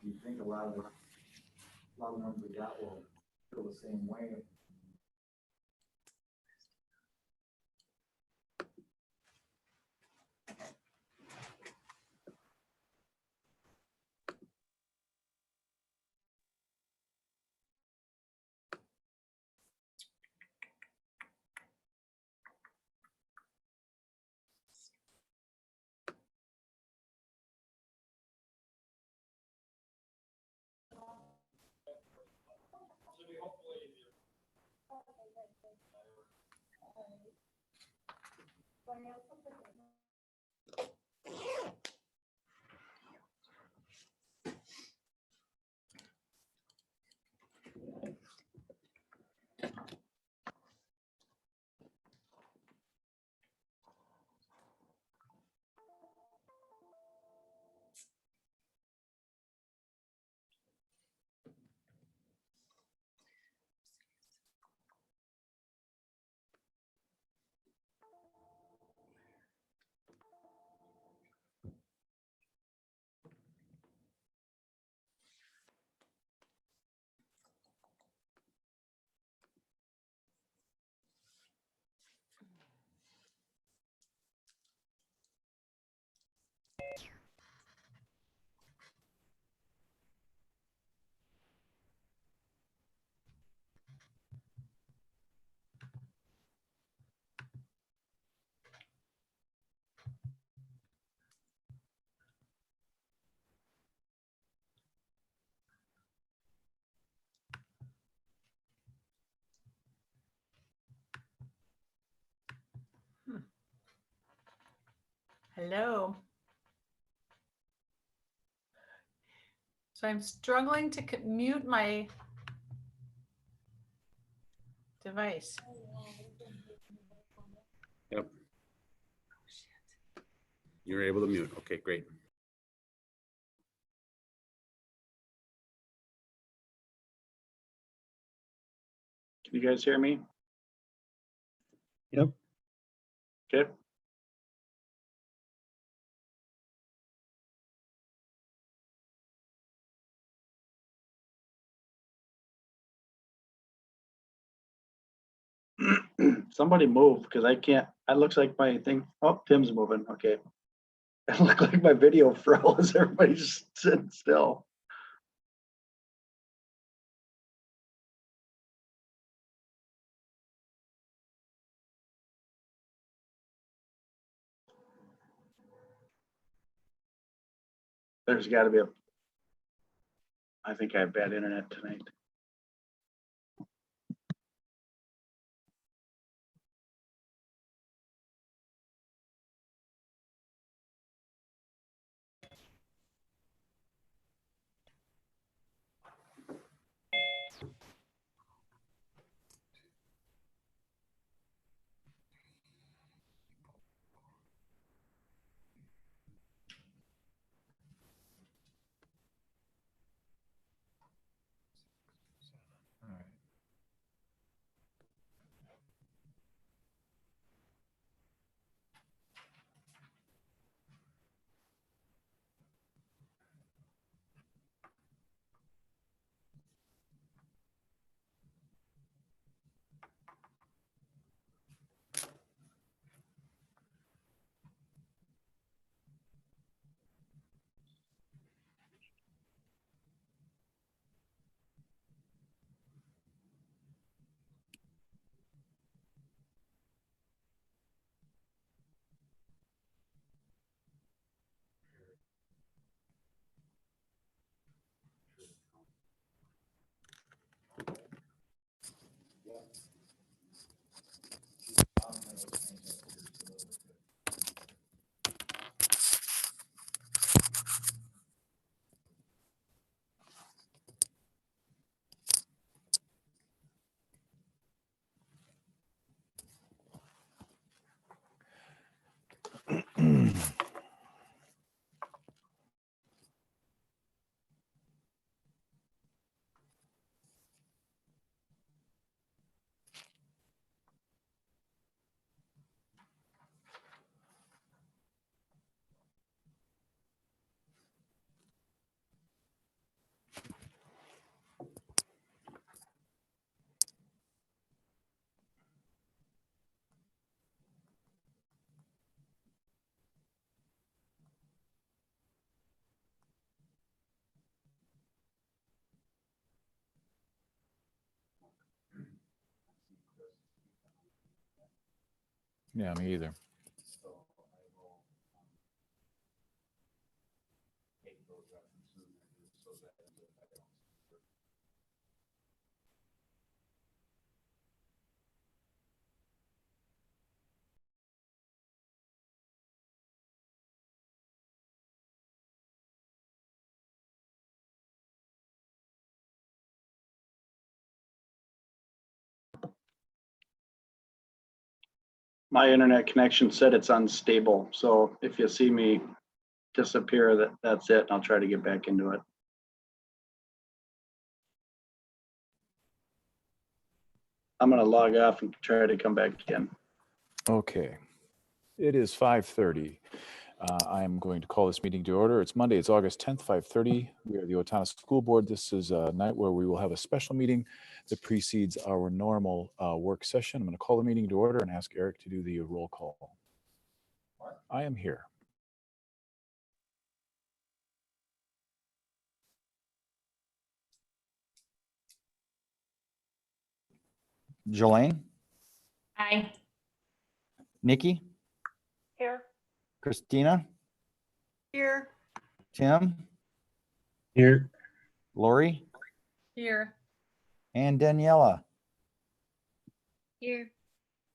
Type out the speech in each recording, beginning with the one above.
you think a lot of the ones we got will feel the same way. Hello. So I'm struggling to mute my device. Yep. You're able to mute. Okay, great. Can you guys hear me? Yep. Okay. Somebody move because I can't. It looks like my thing. Oh, Tim's moving. Okay. It looked like my video froze. Everybody's just sitting still. There's got to be a. I think I have bad internet tonight. Yeah, me either. So I will take those references and do so that I don't. My internet connection said it's unstable, so if you see me disappear, that's it. I'll try to get back into it. I'm gonna log off and try to come back in. Okay. It is 5:30. I am going to call this meeting to order. It's Monday, it's August 10th, 5:30. We are the Owatonna School Board. This is a night where we will have a special meeting that precedes our normal work session. I'm going to call the meeting to order and ask Eric to do the roll call. I am here. Jolene, Aye. Nikki, Here. Christina, Here. Tim, Here. Lori, Here. and Daniela. Here.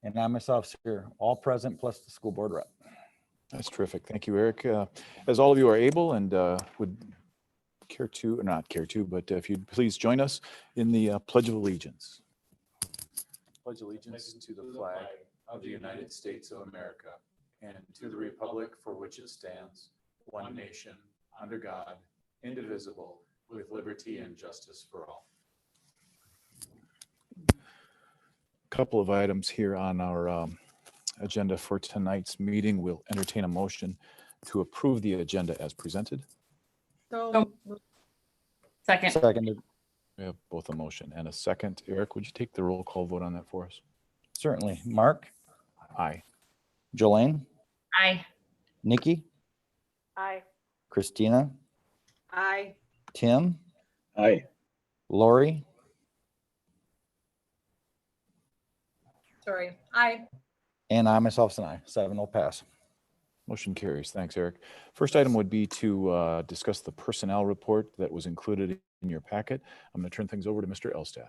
And I myself here, all present plus the school board rep. That's terrific. Thank you, Eric. As all of you are able and would care to, or not care to, but if you'd please join us in the Pledge of Allegiance. Pledge allegiance to the flag of the United States of America and to the republic for which it stands, one nation, under God, indivisible, with liberty and justice for all. Couple of items here on our agenda for tonight's meeting. We'll entertain a motion to approve the agenda as presented. So. Second. Seconded, We have both a motion and a second. Eric, would you take the roll call vote on that for us? certainly. Mark, Aye. Jolene, Aye. Nikki, Aye. Christina, Aye. Tim, Aye. Lori, Sorry. Aye. and I myself and I. 7-0 pass. Motion carries. Thanks, Eric. First item would be to discuss the personnel report that was included in your packet. I'm going to turn things over to Mr. Elstad.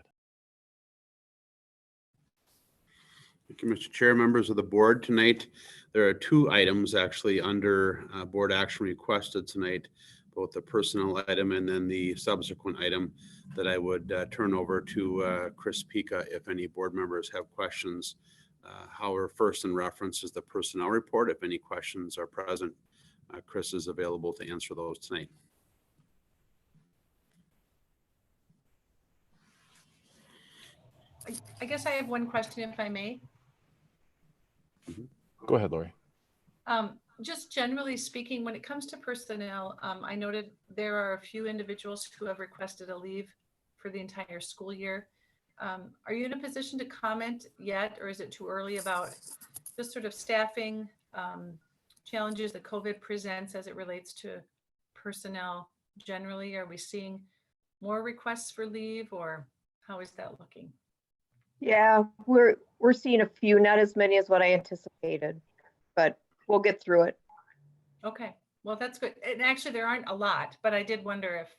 Thank you, Mr. Chair, members of the board. Tonight, there are two items actually under board action requested tonight, both the personnel item and then the subsequent item that I would turn over to Chris Pika if any board members have questions. However, first in reference is the personnel report. If any questions are present, Chris is available to answer those tonight. I guess I have one question, if I may. Go ahead, Lori. Just generally speaking, when it comes to personnel, I noted there are a few individuals who have requested a leave for the entire school year. Are you in a position to comment yet, or is it too early about just sort of staffing challenges that COVID presents as it relates to personnel generally? Are we seeing more requests for leave, or how is that looking? Yeah, we're seeing a few, not as many as what I anticipated, but we'll get through it. Okay, well, that's good. And actually, there aren't a lot, but I did wonder if,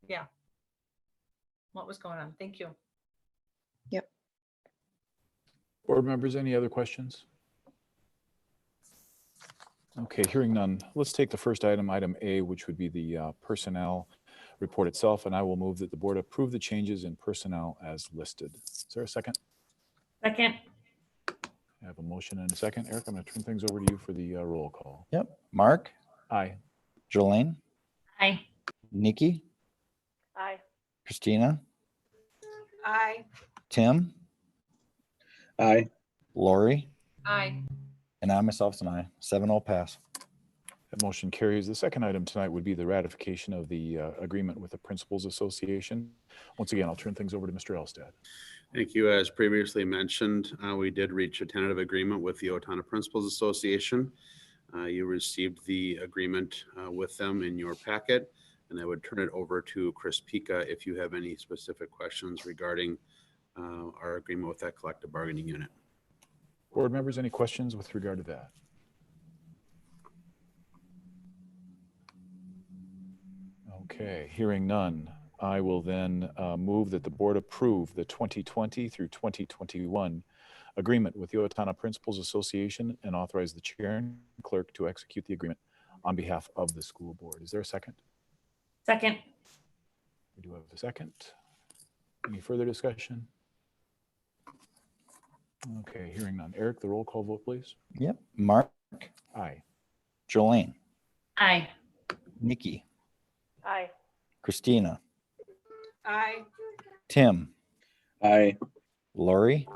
yeah, what was going on. Thank you. Board members, any other questions? Okay, hearing none. Let's take the first item, item A, which would be the personnel report itself, and I will move that the board approve the changes in personnel as listed. Is there a second? Second. I have a motion and a second. Eric, I'm going to turn things over to you for the roll call. Yep. Mark, Aye. Jolene, Aye. Nikki, Aye. Christina, Aye. Tim, Aye. Lori, Aye. and I myself and I. 7-0 pass. That motion carries. The second item tonight would be the ratification of the agreement with the Principals Association. Once again, I'll turn things over to Mr. Elstad. Thank you. As previously mentioned, we did reach a tentative agreement with the Owatonna Principals Association. You received the agreement with them in your packet, and I would turn it over to Chris Pika if you have any specific questions regarding our agreement with that collective bargaining unit. Board members, any questions with regard to that? Okay, hearing none, I will then move that the board approve the 2020 through 2021 agreement with the Owatonna Principals Association and authorize the chair and clerk to execute the agreement on behalf of the school board. Is there a second? Second. We do have a second. Any further discussion? Okay, hearing none. Eric, the roll call vote, please. Yep. Mark, Aye. Jolene, Aye. Nikki, Aye. Christina, Aye. Tim, Aye. Lori,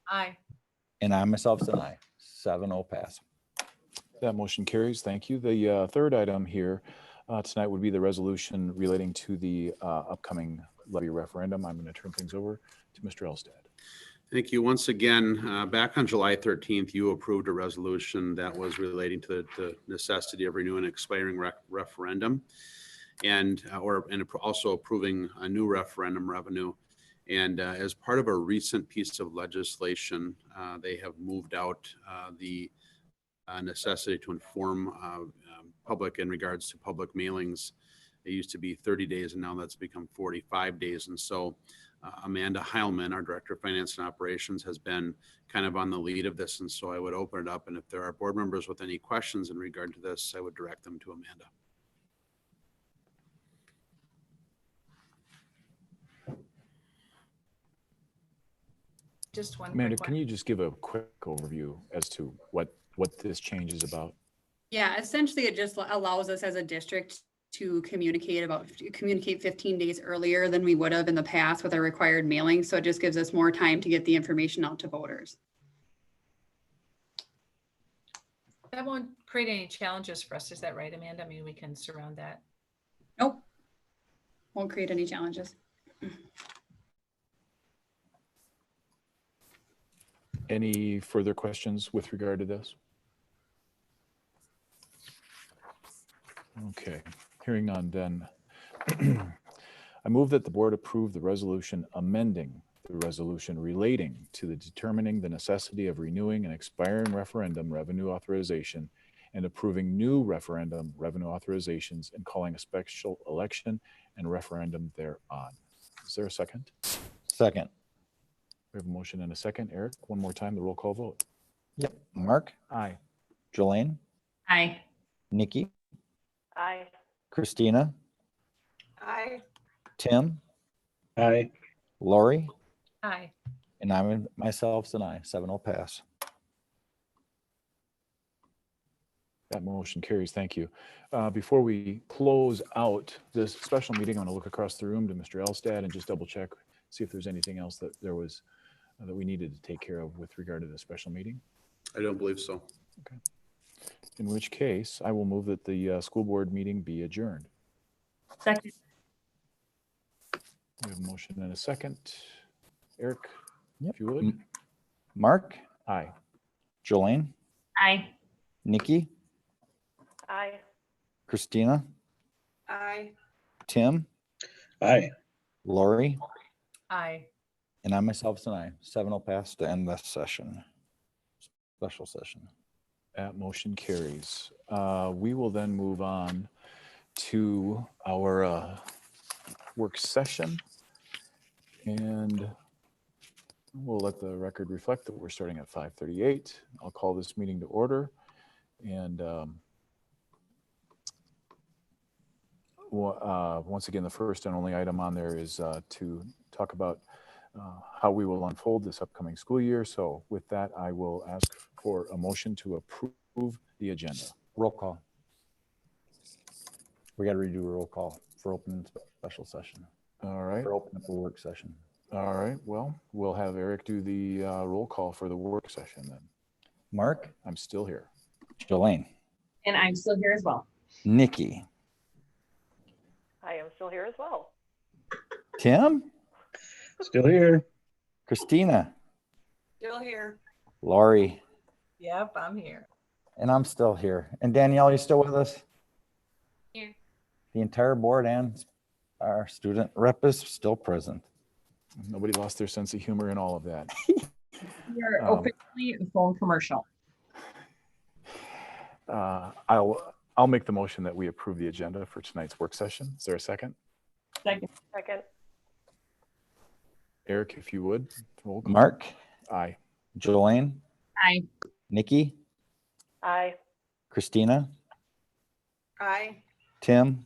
Aye. and I myself is an aye. 7-0 pass. That motion carries. Thank you. The third item here tonight would be the resolution relating to the upcoming levy referendum. I'm going to turn things over to Mr. Elstad. Thank you. Once again, back on July 13th, you approved a resolution that was relating to the necessity of renewing an expiring referendum and also approving a new referendum revenue. And as part of a recent piece of legislation, they have moved out the necessity to inform public in regards to public mailings. It used to be 30 days and now that's become 45 days. And so Amanda Heilman, our Director of Finance and Operations, has been kind of on the lead of this. And so I would open it up. And if there are board members with any questions in regard to this, I would direct them to Amanda. Just one. Amanda, quick can one. you just give a quick overview as to what this change is about? Yeah, essentially it just allows us as a district to communicate 15 days earlier than we would have in the past with our required mailing. So it just gives us more time to get the information out to voters. That won't create any challenges for us. Is that right, Amanda? I mean, we can surround that. Nope. Won't create any challenges. Any further questions with regard to this? Okay, hearing none then. I move that the board approve the resolution amending the resolution relating to the determining the necessity of renewing an expiring referendum revenue authorization and approving new referendum revenue authorizations and calling a special election and referendum thereon. Is there a second? Second. We have a motion and a second. Eric, one more time, the roll call vote. Yep. Mark, Aye. Jolene, Aye. Nikki, Aye. Christina, Aye. Tim, Aye. Lori, Aye. and I myself is an aye. 7-0 pass. That motion carries. Thank you. Before we close out this special meeting, I'm going to look across the room to Mr. Elstad and just double check, see if there's anything else that there was that we needed to take care of with regard to the special meeting. I don't believe so. In which case, I will move that the school board meeting be adjourned. Second. We have a motion and a second. Eric, Yep. if you would. Mark, Aye. Jolene, Aye. Nikki, Aye. Christina, Aye. Tim, Aye. Lori, Aye. and I myself is an aye. 7-0 pass to end this session. Special session. That motion carries. We will then move on to our work session. And we'll let the record reflect that we're starting at 5:38. I'll call this meeting to order. And once again, the first and only item on there is to talk about how we will unfold this upcoming school year. So with that, I will ask for a motion to approve the agenda. Roll call. We got to redo a roll call for open special session. All right. For open up a work session. All right. Well, we'll have Eric do the roll call for the work session then. Mark, I'm still here. Jolene, And I'm still here as well. Nikki, I am still here as well. Tim, Still here. Christina, Still here. Lori, Yep, I'm here. and I'm still here. And Danielle, you still with us? Here. The entire board and our student rep is still present. Nobody lost their sense of humor in all of that. We are Um, officially a phone commercial. I'll make the motion that we approve the agenda for tonight's work session. Is there a second? Second. Second. Eric, if you would. Roll call. Mark, Aye. Joanne, Aye. Nikki, Aye. Christina, Aye. Tim,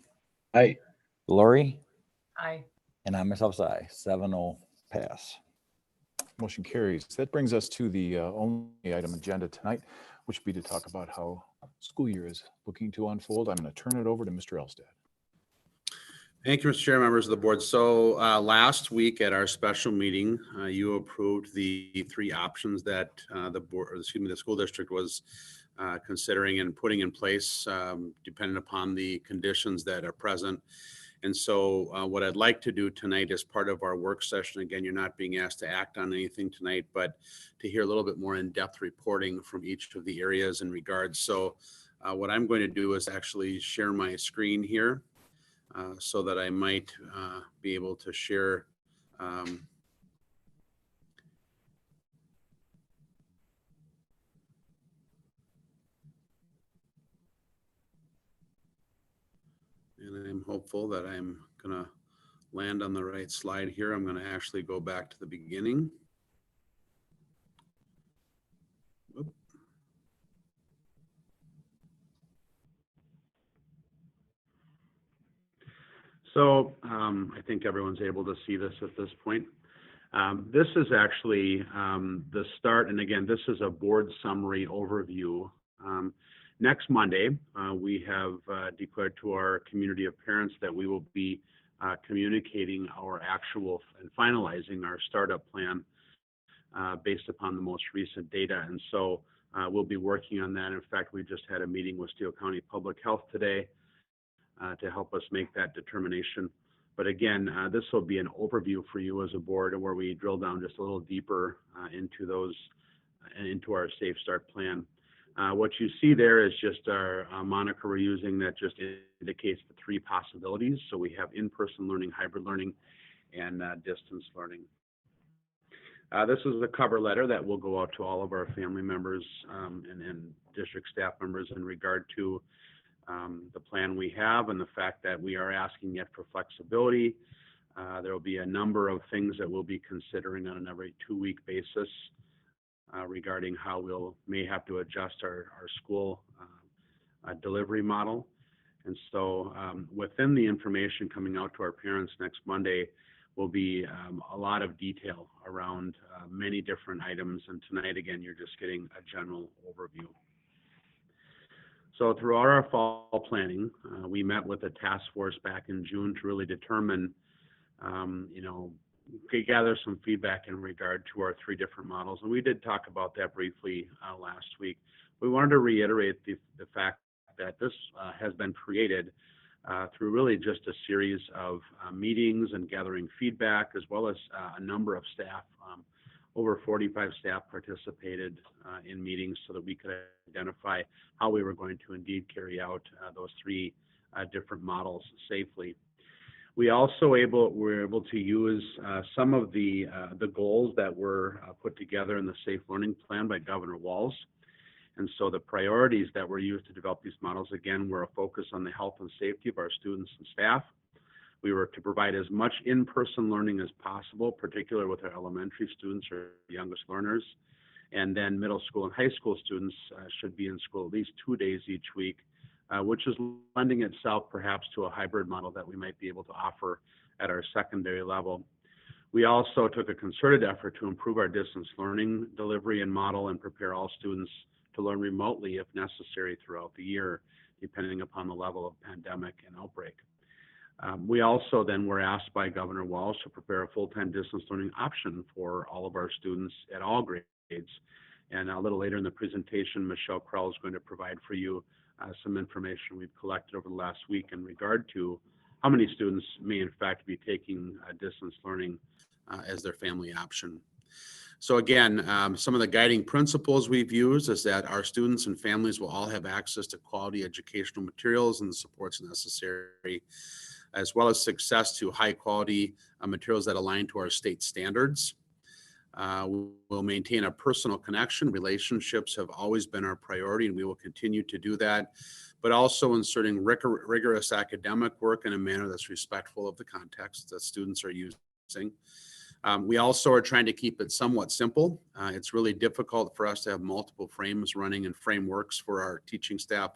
Aye. Lori, Aye. and I myself, aye. 7-0 pass. Motion carries. That brings us to the only item agenda tonight, which would be to talk about how school year is looking to unfold. I'm going to turn it over to Mr. Elstad. Thank you, Mr. Chair, members of the board. So last week at our special meeting, you approved the 3 options that the board, or excuse me, the school district was considering and putting in place, depending upon the conditions that are present. And so what I'd like to do tonight as part of our work session, again, you're not being asked to act on anything tonight, but to hear a little bit more in-depth reporting from each of the areas in regards. So what I'm going to do is actually share my screen here so that I might be able to share and I'm hopeful that I'm gonna land on the right slide here. I'm gonna actually go back to the beginning. Whoop. So I think everyone's able to see this at this point. This is actually the start, and again, this is a board summary overview. Next Monday, we have declared to our community of parents that we will be communicating our actual and finalizing our startup plan based upon the most recent data. And so we'll be working on that. In fact, we just had a meeting with Steele County Public Health today to help us make that determination. But again, this will be an overview for you as a board where we drill down just a little deeper into our Safe Start plan. What you see there is just our moniker we're using that just indicates the 3 possibilities. So we have in-person learning, hybrid learning, and distance learning. This is the cover letter that will go out to all of our family members and district staff members in regard to the plan we have and the fact that we are asking yet for flexibility. There will be a number of things that we'll be considering on an every 2-week basis regarding how we'll may have to adjust our school delivery model. And so within the information coming out to our parents next Monday will be a lot of detail around many different items. And tonight, again, you're just getting a general overview. So throughout our fall planning, we met with a task force back in June to really determine, gather some feedback in regard to our 3 different models. And we did talk about that briefly last week. We wanted to reiterate the fact that this has been created through really just a series of meetings and gathering feedback, as well as a number of staff. Over 45 staff participated in meetings so that we could identify how we were going to indeed carry out those 3 different models safely. We also were able to use some of the goals that were put together in the Safe Learning Plan by Governor Walz. And so the priorities that were used to develop these models, again, were a focus on the health and safety of our students and staff. We were to provide as much in-person learning as possible, particularly with our elementary students or youngest learners. And then middle school and high school students should be in school at least 2 days each week, which is lending itself perhaps to a hybrid model that we might be able to offer at our secondary level. We also took a concerted effort to improve our distance learning delivery and model and prepare all students to learn remotely if necessary throughout the year, depending upon the level of pandemic and outbreak. We also then were asked by Governor Walz to prepare a full-time distance learning option for all of our students at all grades. And a little later in the presentation, Michelle Krell is going to provide for you some information we've collected over the last week in regard to how many students may in fact be taking distance learning as their family option. So again, some of the guiding principles we've used is that our students and families will all have access to quality educational materials and the supports necessary, as well as success to high quality materials that align to our state standards. We'll maintain a personal connection. Relationships have always been our priority, and we will continue to do that, but also inserting rigorous academic work in a manner that's respectful of the context that students are using. We also are trying to keep it somewhat simple. It's really difficult for us to have multiple frames running and frameworks for our teaching staff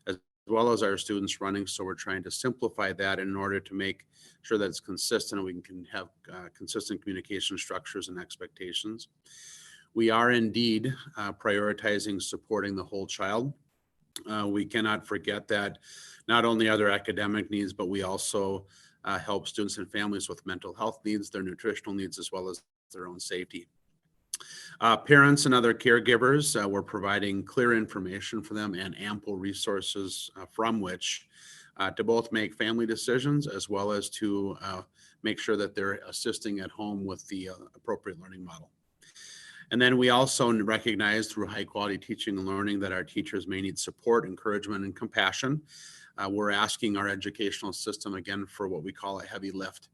as well as our students running. So we're trying to simplify that in order to make sure that it's consistent and we can have consistent communication structures and expectations. We are indeed prioritizing supporting the whole child. We cannot forget that not only are there academic needs, but we also help students and families with mental health needs, their nutritional needs, as well as their own safety. Parents and other caregivers, we're providing clear information for them and ample resources from which to both make family decisions as well as to make sure that they're assisting at home with the appropriate learning model. And then we also recognize through high quality teaching and learning that our teachers may need support, encouragement, and compassion. We're asking our educational system again for what we call a heavy lift,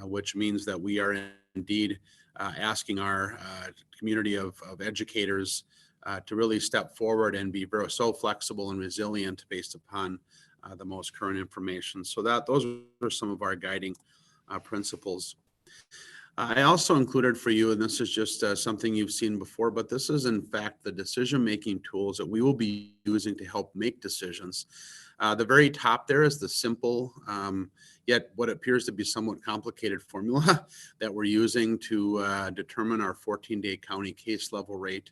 which means that we are indeed asking our community of educators to really step forward and be so flexible and resilient based upon the most current information. So those are some of our guiding principles. I also included for you, and this is just something you've seen before, but this is in fact the decision-making tools that we will be using to help make decisions. The very top there is the simple, yet what appears to be somewhat complicated formula that we're using to determine our 14-day county case level rate.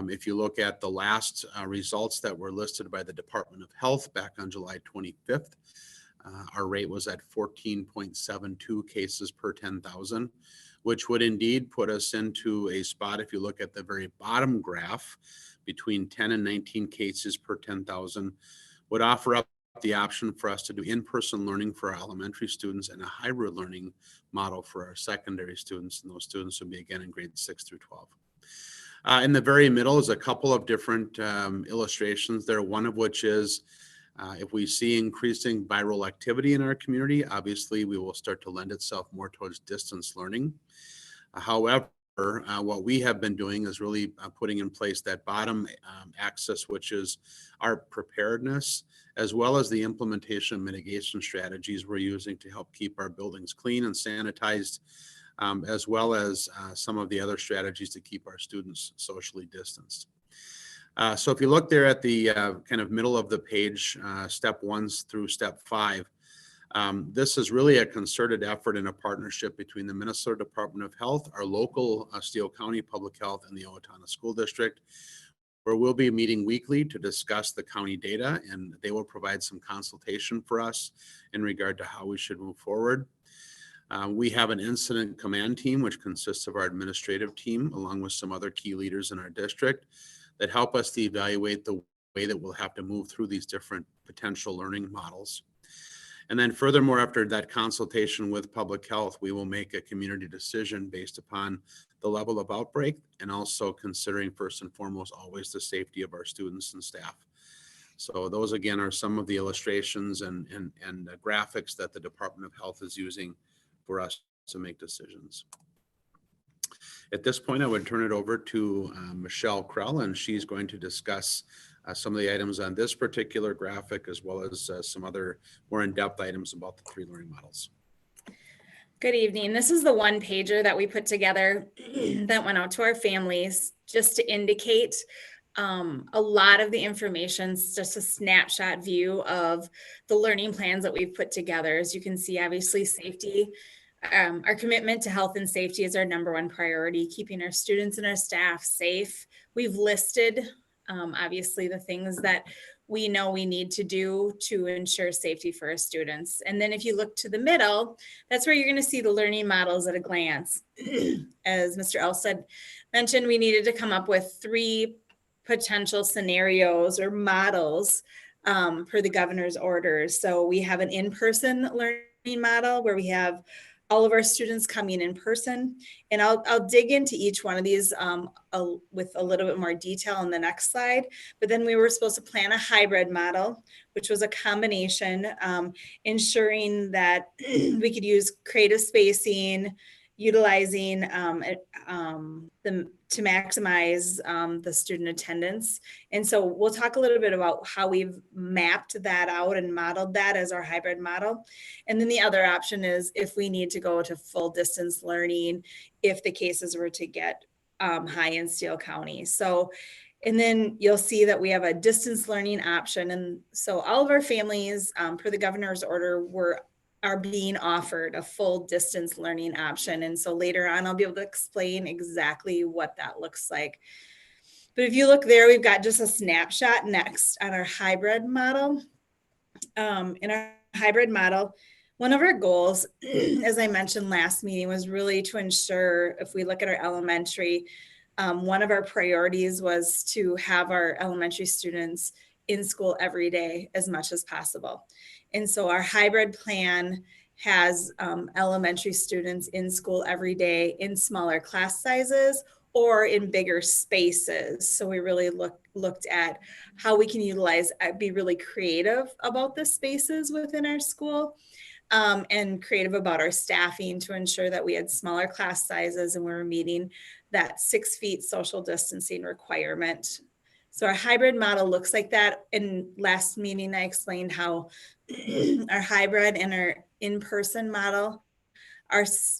If you look at the last results that were listed by the Department of Health back on July 25th, our rate was at 14.72 cases per 10,000, which would indeed put us into a spot, if you look at the very bottom graph, between 10 and 19 cases per 10,000, would offer up the option for us to do in-person learning for our elementary students and a hybrid learning model for our secondary students, and those students would be again in grades 6 through 12. In the very middle is a couple of different illustrations there, one of which is if we see increasing viral activity in our community, obviously we will start to lend itself more towards distance learning. However, what we have been doing is really putting in place that bottom axis, which is our preparedness, as well as the implementation mitigation strategies we're using to help keep our buildings clean and sanitized, as well as some of the other strategies to keep our students socially distanced. So if you look there at the kind of middle of the page, step 1 through step 5, this is really a concerted effort in a partnership between the Minnesota Department of Health, our local Steele County Public Health, and the Owatonna School District, where we'll be meeting weekly to discuss the county data, and they will provide some consultation for us in regard to how we should move forward. We have an incident command team, which consists of our administrative team, along with some other key leaders in our district, that help us to evaluate the way that we'll have to move through these different potential learning models. And then furthermore, after that consultation with public health, we will make a community decision based upon the level of outbreak and also considering first and foremost always the safety of our students and staff. So those again are some of the illustrations and graphics that the Department of Health is using for us to make decisions. At this point, I would turn it over to Michelle Krell, and she's going to discuss some of the items on this particular graphic, as well as some other more in-depth items about the 3 learning models. Good evening. This is the one pager that we put together that went out to our families just to indicate a lot of the information, just a snapshot view of the learning plans that we've put together. As you can see, obviously safety, our commitment to health and safety is our #1 priority, keeping our students and our staff safe. We've listed obviously the things that we know we need to do to ensure safety for our students. And then if you look to the middle, that's where you're going to see the learning models at a glance. As Mr. Elstad mentioned, we needed to come up with 3 potential scenarios or models per the governor's orders. So we have an in-person learning model where we have all of our students coming in person. And I'll dig into each one of these with a little bit more detail on the next slide. But then we were supposed to plan a hybrid model, which was a combination, ensuring that we could use creative spacing utilizing to maximize the student attendance. And so we'll talk a little bit about how we've mapped that out and modeled that as our hybrid model. And then the other option is if we need to go to full distance learning, if the cases were to get high in Steele County. So, and then you'll see that we have a distance learning option. And so all of our families, per the governor's order, are being offered a full distance learning option. And so later on, I'll be able to explain exactly what that looks like. But if you look there, we've got just a snapshot next on our hybrid model. In our hybrid model, one of our goals, as I mentioned last meeting, was really to ensure, if we look at our elementary, one of our priorities was to have our elementary students in school every day as much as possible. And so our hybrid plan has elementary students in school every day in smaller class sizes or in bigger spaces. So we really looked at how we can utilize, be really creative about the spaces within our school, and creative about our staffing to ensure that we had smaller class sizes and we were meeting that 6 feet social distancing requirement. So our hybrid model looks like that. In last meeting, I explained how our hybrid and our in-person model,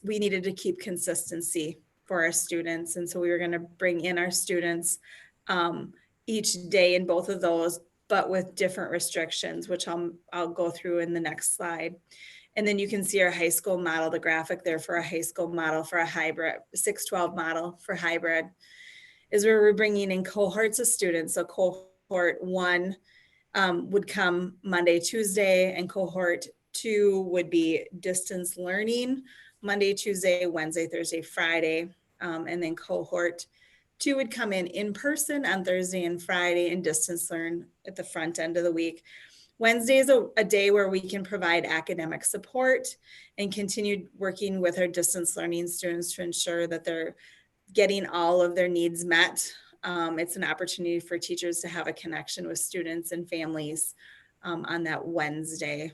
we needed to keep consistency for our students. And so we were going to bring in our students each day in both of those, but with different restrictions, which I'll go through in the next slide. And then you can see our high school model, the graphic there for a high school model for a hybrid, 612 model for hybrid, is where we're bringing in cohorts of students. So cohort 1 would come Monday, Tuesday, and cohort 2 would be distance learning, Monday, Tuesday, Wednesday, Thursday, Friday. And then cohort 2 would come in person on Thursday and Friday and distance learn at the front end of the week. Wednesday is a day where we can provide academic support and continue working with our distance learning students to ensure that they're getting all of their needs met. It's an opportunity for teachers to have a connection with students and families on that Wednesday.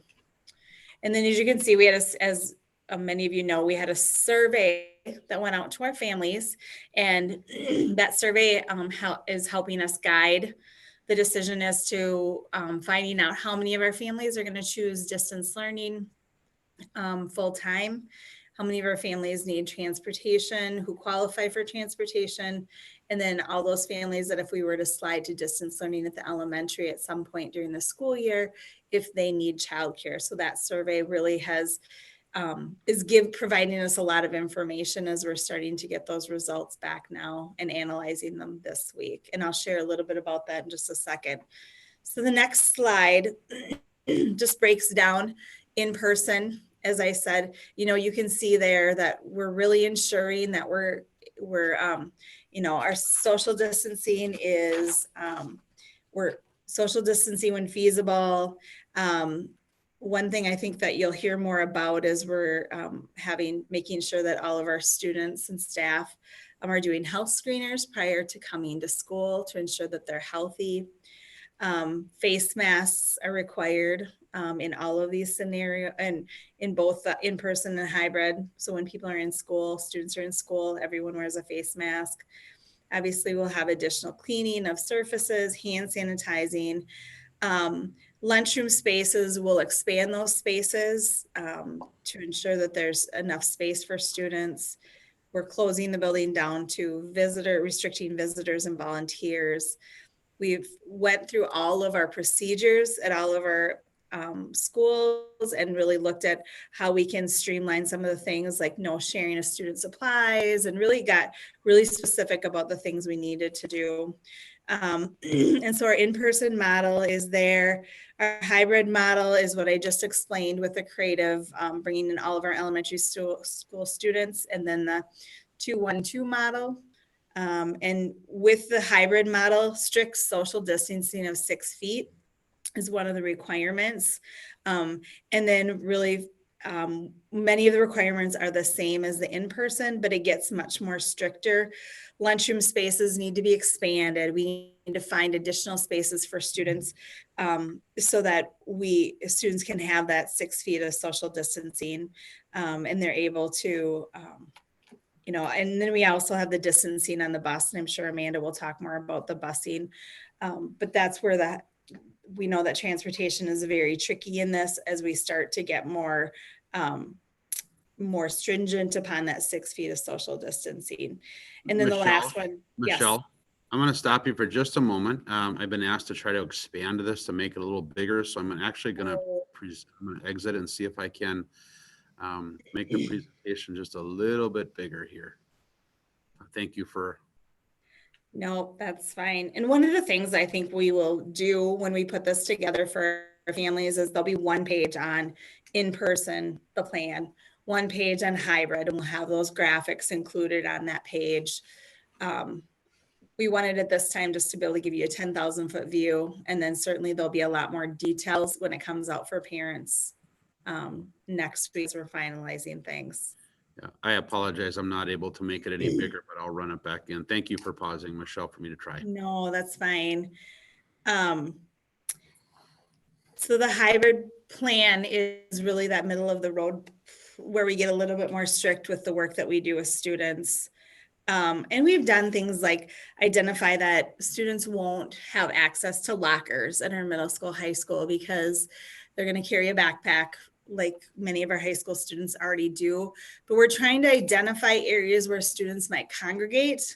And then as you can see, we had, as many of you know, we had a survey that went out to our families, and that survey is helping us guide the decision as to finding out how many of our families are going to choose distance learning full time, how many of our families need transportation, who qualify for transportation, and then all those families that if we were to slide to distance learning at the elementary at some point during the school year, if they need childcare. So that survey really has providing us a lot of information as we're starting to get those results back now and analyzing them this week. And I'll share a little bit about that in just a second. So the next slide just breaks down in person. As I said, you can see there that we're really ensuring that we're our social distancing is, we're social distancing when feasible. One thing I think that you'll hear more about is we're making sure that all of our students and staff are doing health screeners prior to coming to school to ensure that they're healthy. Face masks are required in all of these scenarios and in both the in-person and hybrid. So when people are in school, students are in school, everyone wears a face mask. Obviously, we'll have additional cleaning of surfaces, hand sanitizing. Lunchroom spaces, will expand those spaces to ensure that there's enough space for students. We're closing the building down to restricting visitors and volunteers. We've went through all of our procedures at all of our schools and really looked at how we can streamline some of the things like no sharing of student supplies, and really got really specific about the things we needed to do. And so our in-person model is there. Our hybrid model is what I just explained with the creative, bringing in all of our elementary school students, and then the 2-1-2 model. And with the hybrid model, strict social distancing of 6 feet is one of the requirements. And then really many of the requirements are the same as the in-person, but it gets much more stricter. Lunchroom spaces need to be expanded. We need to find additional spaces for students so that students can have that 6 feet of social distancing, and they're able to you know, and then we also have the distancing on the bus, and I'm sure Amanda will talk more about the busing. But that's where we know that transportation is very tricky in this as we start to get more stringent upon that 6 feet of social distancing. And then the last one, yes. Michelle, I'm going to stop you for just a moment. I've been asked to try to expand this to make it a little bigger. So I'm actually going to exit and see if I can make the presentation just a little bit bigger here. Thank you for. No, that's fine. And one of the things I think we will do when we put this together for our families is there'll be one page on in-person, the plan, one page on hybrid, and we'll have those graphics included on that page. We wanted at this time just to be able to give you a 10,000-foot view, and then certainly there'll be a lot more details when it comes out for parents next week as we're finalizing things. Yeah, I apologize. I'm not able to make it any bigger, but I'll run it back in. Thank you for pausing, Michelle, for me to try. No, that's fine. So the hybrid plan is really that middle of the road where we get a little bit more strict with the work that we do with students. And we've done things like identify that students won't have access to lockers in our middle school, high school, because they're going to carry a backpack like many of our high school students already do. But we're trying to identify areas where students might congregate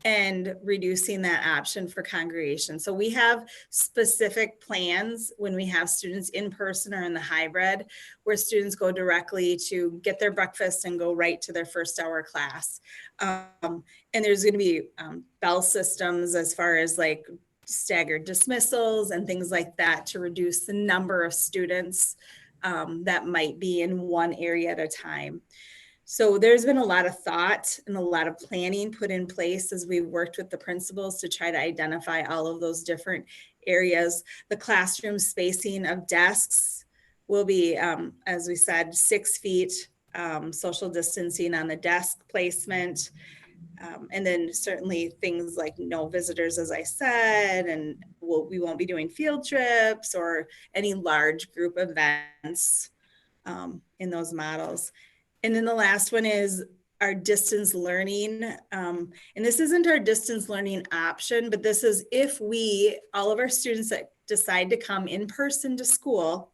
and reducing that option for congregation. So we have specific plans when we have students in person or in the hybrid, where students go directly to get their breakfast and go right to their first hour class. And there's going to be bell systems as far as like staggered dismissals and things like that to reduce the number of students that might be in one area at a time. So there's been a lot of thought and a lot of planning put in place as we've worked with the principals to try to identify all of those different areas. The classroom spacing of desks will be, as we said, 6 feet, social distancing on the desk placement. And then certainly things like no visitors, as I said, and we won't be doing field trips or any large group events in those models. And then the last one is our distance learning. And this isn't our distance learning option, but this is if all of our students that decide to come in person to school,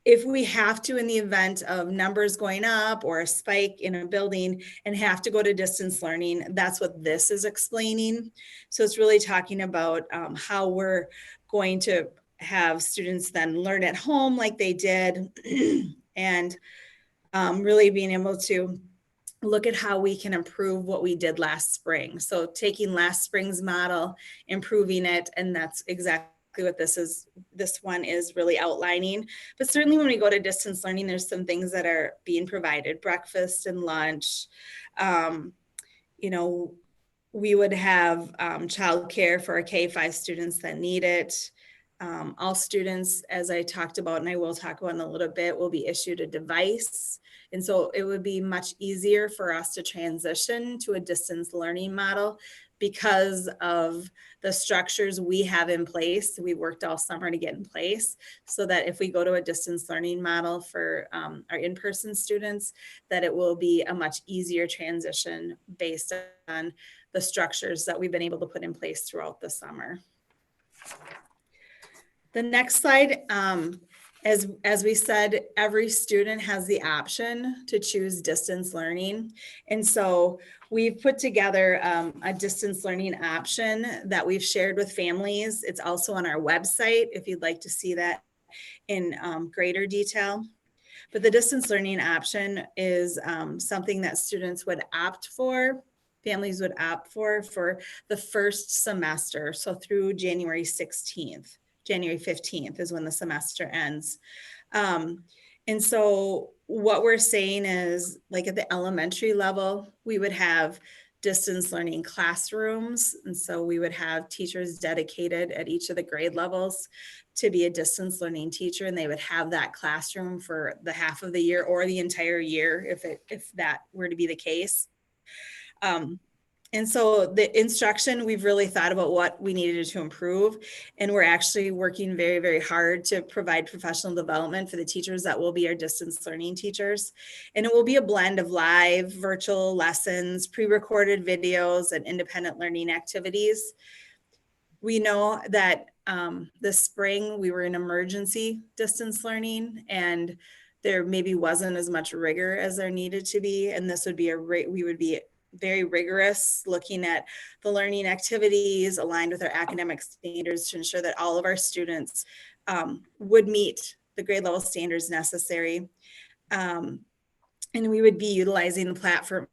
if we have to, in the event of numbers going up or a spike in a building and have to go to distance learning, that's what this is explaining. So it's really talking about how we're going to have students then learn at home like they did and really being able to look at how we can improve what we did last spring. So taking last spring's model, improving it, and that's exactly what this one is really outlining. But certainly when we go to distance learning, there's some things that are being provided, breakfast and lunch. You know, we would have childcare for our K-5 students that need it. All students, as I talked about, and I will talk about in a little bit, will be issued a device. And so it would be much easier for us to transition to a distance learning model because of the structures we have in place. We worked all summer to get in place so that if we go to a distance learning model for our in-person students, that it will be a much easier transition based on the structures that we've been able to put in place throughout the summer. The next slide, as we said, every student has the option to choose distance learning. And so we've put together a distance learning option that we've shared with families. It's also on our website if you'd like to see that in greater detail. But the distance learning option is something that students would opt for, families would opt for the first semester, so through January 16th. January 15th is when the semester ends. And so what we're saying is, like at the elementary level, we would have distance learning classrooms. And so we would have teachers dedicated at each of the grade levels to be a distance learning teacher. And they would have that classroom for the half of the year or the entire year, if that were to be the case. And so the instruction, we've really thought about what we needed to improve. And we're actually working very, very hard to provide professional development for the teachers that will be our distance learning teachers. And it will be a blend of live, virtual lessons, pre-recorded videos, and independent learning activities. We know that this spring we were in emergency distance learning, and there maybe wasn't as much rigor as there needed to be. And this would be we would be very rigorous, looking at the learning activities aligned with our academic standards to ensure that all of our students would meet the grade level standards necessary. And we would be utilizing the platform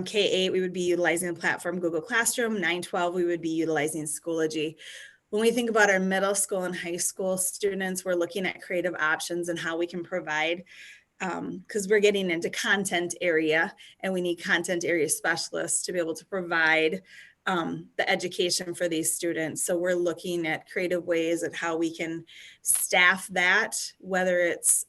K-8, we would be utilizing the platform Google Classroom. 9-12, we would be utilizing Schoology. When we think about our middle school and high school students, we're looking at creative options and how we can provide, because we're getting into content area and we need content area specialists to be able to provide the education for these students. So we're looking at creative ways of how we can staff that, whether it's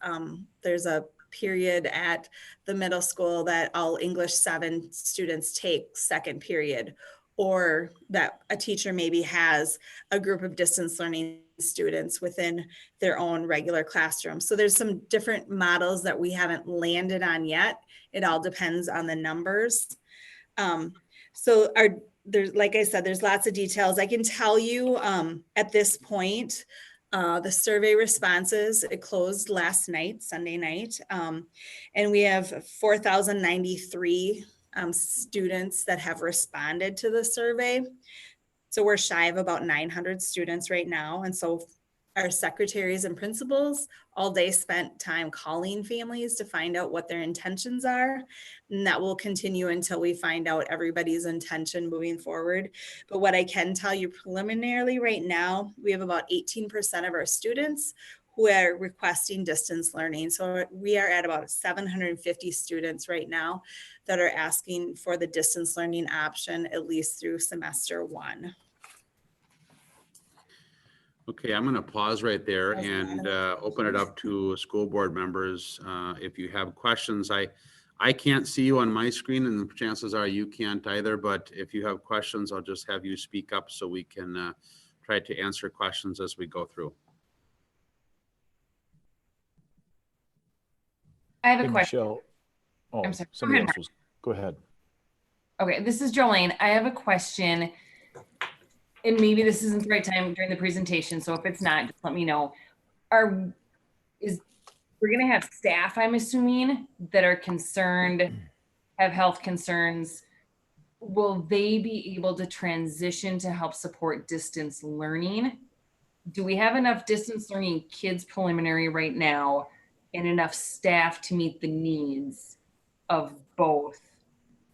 there's a period at the middle school that all English 7 students take second period, or that a teacher maybe has a group of distance learning students within their own regular classroom. So there's some different models that we haven't landed on yet. It all depends on the numbers. There's, like I said, there's lots of details. I can tell you at this point, the survey responses, it closed last night, Sunday night, and we have 4,093 students that have responded to the survey. So we're shy of about 900 students right now. And so our secretaries and principals all day spent time calling families to find out what their intentions are. And that will continue until we find out everybody's intention moving forward. But what I can tell you preliminarily right now, we have about 18% of our students who are requesting distance learning. So we are at about 750 students right now that are asking for the distance learning option, at least through semester 1. Okay, I'm going to pause right there and open it up to school board members. If you have questions, I can't see you on my screen, and the chances are you can't either, but if you have questions, I'll just have you speak up so we can try to answer questions as we go through. I have Hey, a question. Michelle. Oh, I'm sorry. Go somebody ahead, else was, go ahead. Okay, this is Jolene. I have a question. And maybe this isn't the right time during the presentation, so if it's not, just let me know. We're gonna have staff, I'm assuming, that are concerned, have health concerns. Will they be able to transition to help support distance learning? Do we have enough distance learning kids preliminary right now and enough staff to meet the needs of both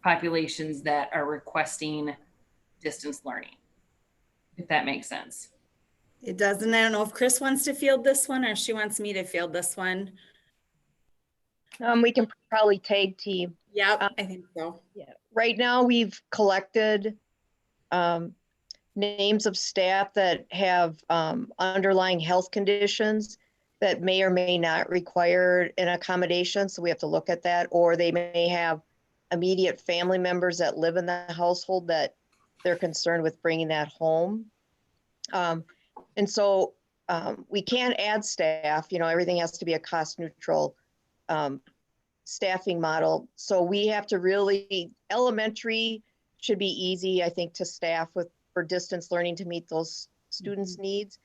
populations that are requesting distance learning? If that makes sense. It doesn't. I don't know if Chris wants to field this one or if she wants me to field this one. We can probably tag team. Yep, I think so. Yeah. Right now, we've collected names of staff that have underlying health conditions that may or may not require an accommodation. So we have to look at that, or they may have immediate family members that live in the household that they're concerned with bringing that home. And so we can't add staff, everything has to be a cost neutral staffing model. So we have to really, elementary should be easy, I think, to staff with for distance learning to meet those students' needs.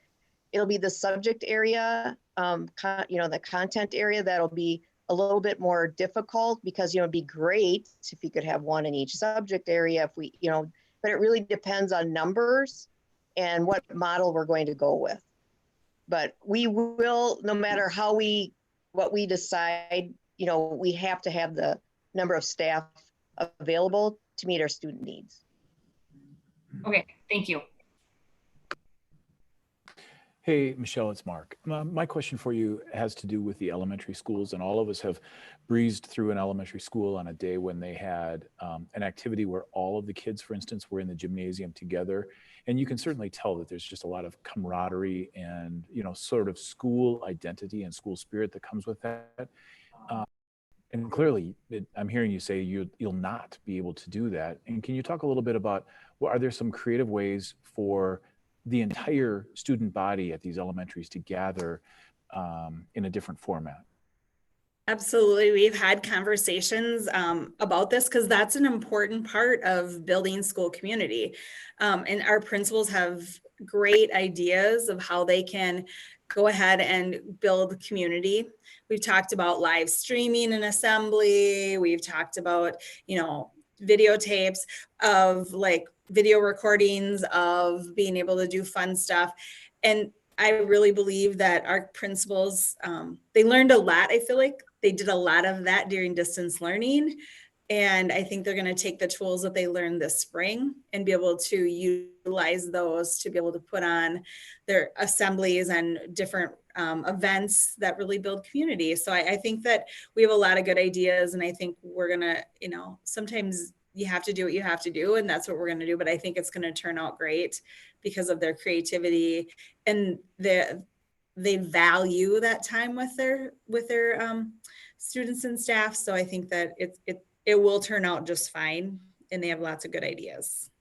It'll be the subject area, the content area that'll be a little bit more difficult because, it'd be great if you could have one in each subject area if we, but it really depends on numbers and what model we're going to go with. But we will, no matter what we decide, we have to have the number of staff available to meet our student needs. Okay, thank you. Hey, Michelle, it's Mark. My question for you has to do with the elementary schools, and all of us have breezed through an elementary school on a day when they had an activity where all of the kids, for instance, were in the gymnasium together. And you can certainly tell that there's just a lot of camaraderie and, sort of school identity and school spirit that comes with that. And clearly, I'm hearing you say you'll not be able to do that. And can you talk a little bit about, well, are there some creative ways for the entire student body at these elementaries to gather in a different format? Absolutely. We've had conversations about this because that's an important part of building school community. And our principals have great ideas of how they can go ahead and build community. We've talked about live streaming an assembly. We've talked about, videotapes of like video recordings of being able to do fun stuff. And I really believe that our principals, they learned a lot. I feel like they did a lot of that during distance learning. And I think they're going to take the tools that they learned this spring and be able to utilize those to be able to put on their assemblies and different events that really build community. So I think that we have a lot of good ideas, and I think we're going to, sometimes you have to do what you have to do, and that's what we're going to do. But I think it's going to turn out great because of their creativity, and they value that time with their students and staff. So I think that it will turn out just fine, and they have lots of good ideas.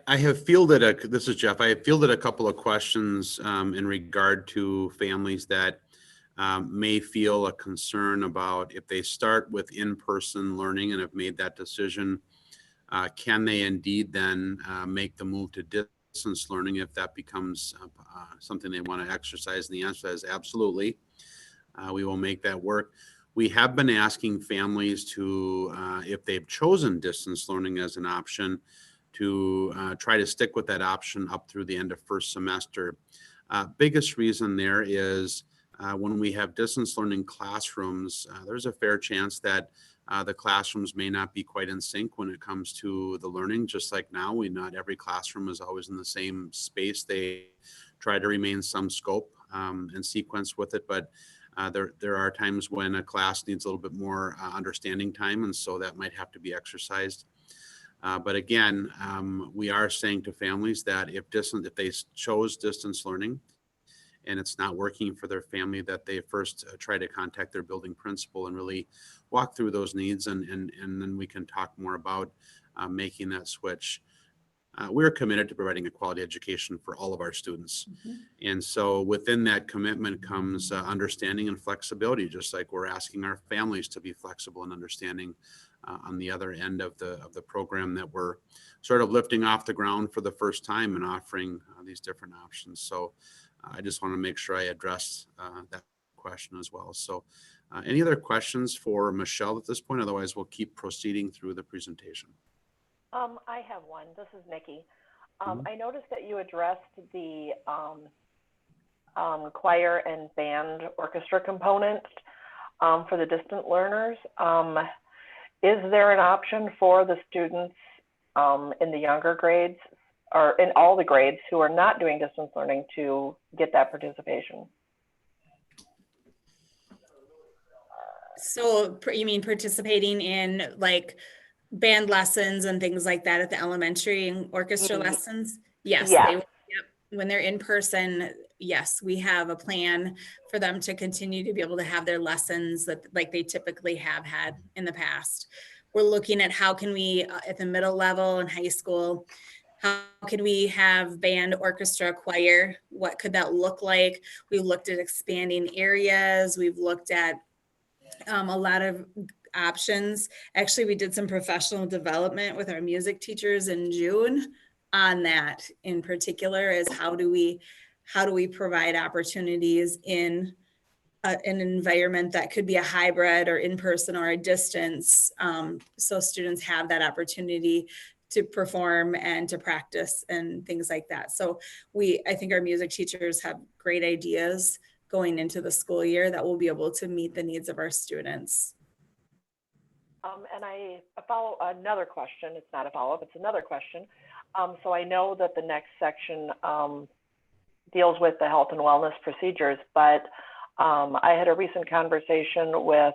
I have fielded this is Jeff. I have fielded a couple of questions in regard to families that may feel a concern about if they start with in-person learning and have made that decision, can they indeed then make the move to distance learning if that becomes something they want to exercise? And the answer is absolutely. We will make that work. We have been asking families to, if they've chosen distance learning as an option, to try to stick with that option up through the end of first semester. Biggest reason there is when we have distance learning classrooms, there's a fair chance that the classrooms may not be quite in sync when it comes to the learning. Just like now, not every classroom is always in the same space. They try to remain some scope and sequence with it, but there are times when a class needs a little bit more understanding time, and so that might have to be exercised. But again, we are saying to families that if they chose distance learning and it's not working for their family, that they first try to contact their building principal and really walk through those needs, and then we can talk more about making that switch. We're committed to providing a quality education for all of our students. Mm-hmm. And so within that commitment comes understanding and flexibility, just like we're asking our families to be flexible and understanding on the other end of the program that we're sort of lifting off the ground for the first time and offering these different options. So I just want to make sure I address that question as well. So any other questions for Michelle at this point? Otherwise, we'll keep proceeding through the presentation. I have one. This is Nikki. I noticed that you addressed the choir and band orchestra component for the distant learners. Is there an option for the students in the younger grades or in all the grades who are not doing distance learning to get that participation? So you mean participating in like band lessons and things like that at the elementary and orchestra lessons? Yes. Yeah. When they're in person, yes, we have a plan for them to continue to be able to have their lessons that like they typically have had in the past. We're looking at how can we, at the middle level and high school, how can we have band, orchestra, choir? What could that look like? We looked at expanding areas. We've looked at a lot of options. Actually, we did some professional development with our music teachers in June on that in particular, is how do we provide opportunities in an environment that could be a hybrid or in person or a distance, so students have that opportunity to perform and to practice and things like that. So I think our music teachers have great ideas going into the school year that will be able to meet the needs of our students. And I follow another question. It's not a follow-up, it's another question. So I know that the next section deals with the health and wellness procedures, but I had a recent conversation with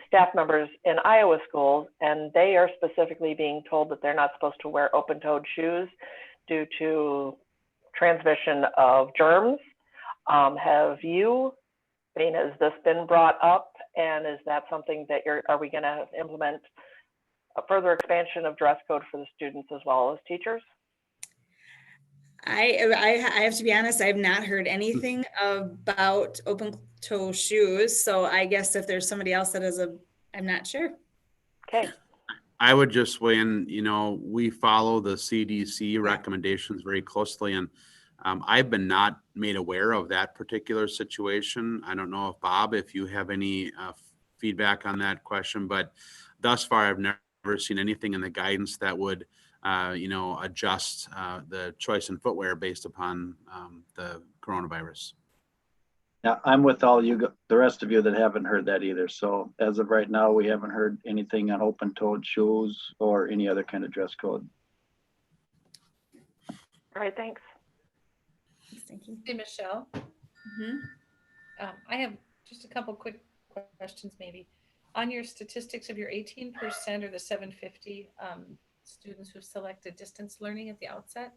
staff members in Iowa schools, and they are specifically being told that they're not supposed to wear open-toed shoes due to transmission of germs. Have you, I mean, has this been brought up, and is that something that are we going to implement a further expansion of dress code for the students as well as teachers? I have to be honest, I've not heard anything about open toe shoes. So I guess if there's somebody else that is I'm not sure. Okay. I would just weigh in, we follow the CDC recommendations very closely, and I've been not made aware of that particular situation. I don't know if Bob, if you have any feedback on that question, but thus far I've never seen anything in the guidance that would adjust the choice in footwear based upon the coronavirus. Yeah, I'm with all you, the rest of you that haven't heard that either. So as of right now, we haven't heard anything on open-toed shoes or any other kind of dress code. All right, thanks. Thank you. Hey, Michelle. I have just a couple quick questions maybe. On your statistics of your 18% or the 750 students who've selected distance learning at the outset,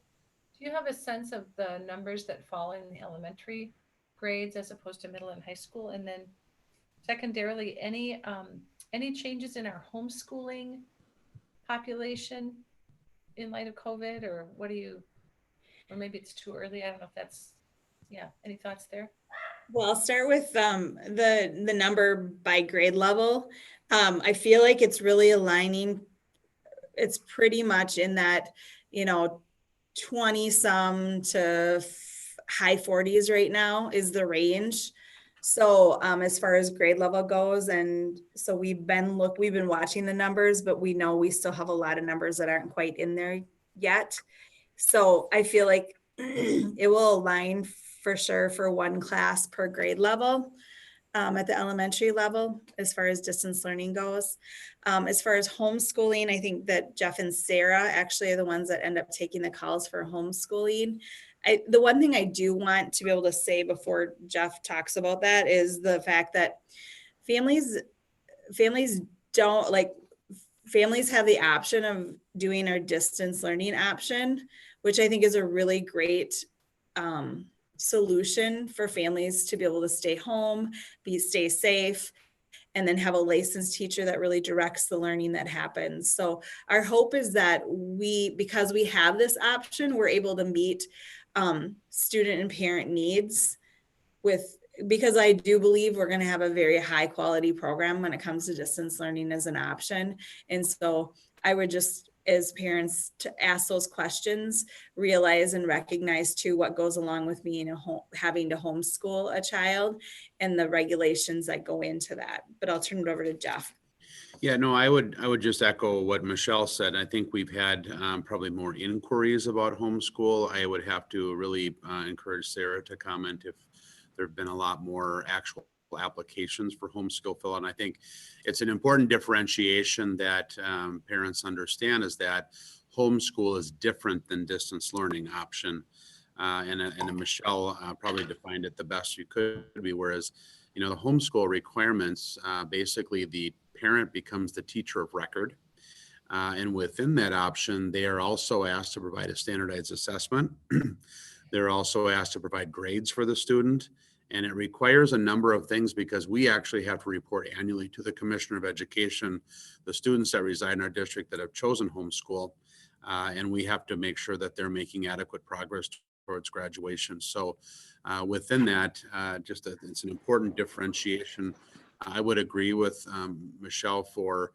do you have a sense of the numbers that fall in the elementary grades as opposed to middle and high school? And then secondarily, any changes in our homeschooling population in light of COVID, or or maybe it's too early. I don't know if that's, any thoughts there? Well, I'll start with the number by grade level. I feel like it's really aligning. It's pretty much in that, 20 some to high 40s right now is the range. So as far as grade level goes, and so we've been watching the numbers, but we know we still have a lot of numbers that aren't quite in there yet. So I feel like it will align for sure for one class per grade level at the elementary level as far as distance learning goes. As far as homeschooling, I think that Jeff and Sarah actually are the ones that end up taking the calls for homeschooling. The one thing I do want to be able to say before Jeff talks about that is the fact that families have the option of doing our distance learning option, which I think is a really great solution for families to be able to stay home, stay safe, and then have a licensed teacher that really directs the learning that happens. So our hope is that because we have this option, we're able to meet student and parent needs because I do believe we're going to have a very high quality program when it comes to distance learning as an option. And so I would just, as parents, to ask those questions, realize and recognize too what goes along with being having to homeschool a child and the regulations that go into that. But I'll turn it over to Jeff. Yeah, no, I would just echo what Michelle said. I think we've had probably more inquiries about homeschool. I would have to really encourage Sarah to comment if there have been a lot more actual applications for homeschool fill. And I think it's an important differentiation that parents understand is that homeschool is different than distance learning option. And Michelle probably defined it the best you could be, whereas, the homeschool requirements, basically the parent becomes the teacher of record. And within that option, they are also asked to provide a standardized assessment. They're also asked to provide grades for the student. And it requires a number of things because we actually have to report annually to the Commissioner of Education, the students that reside in our district that have chosen homeschool. And we have to make sure that they're making adequate progress towards graduation. So within that, it's an important differentiation. I would agree with Michelle for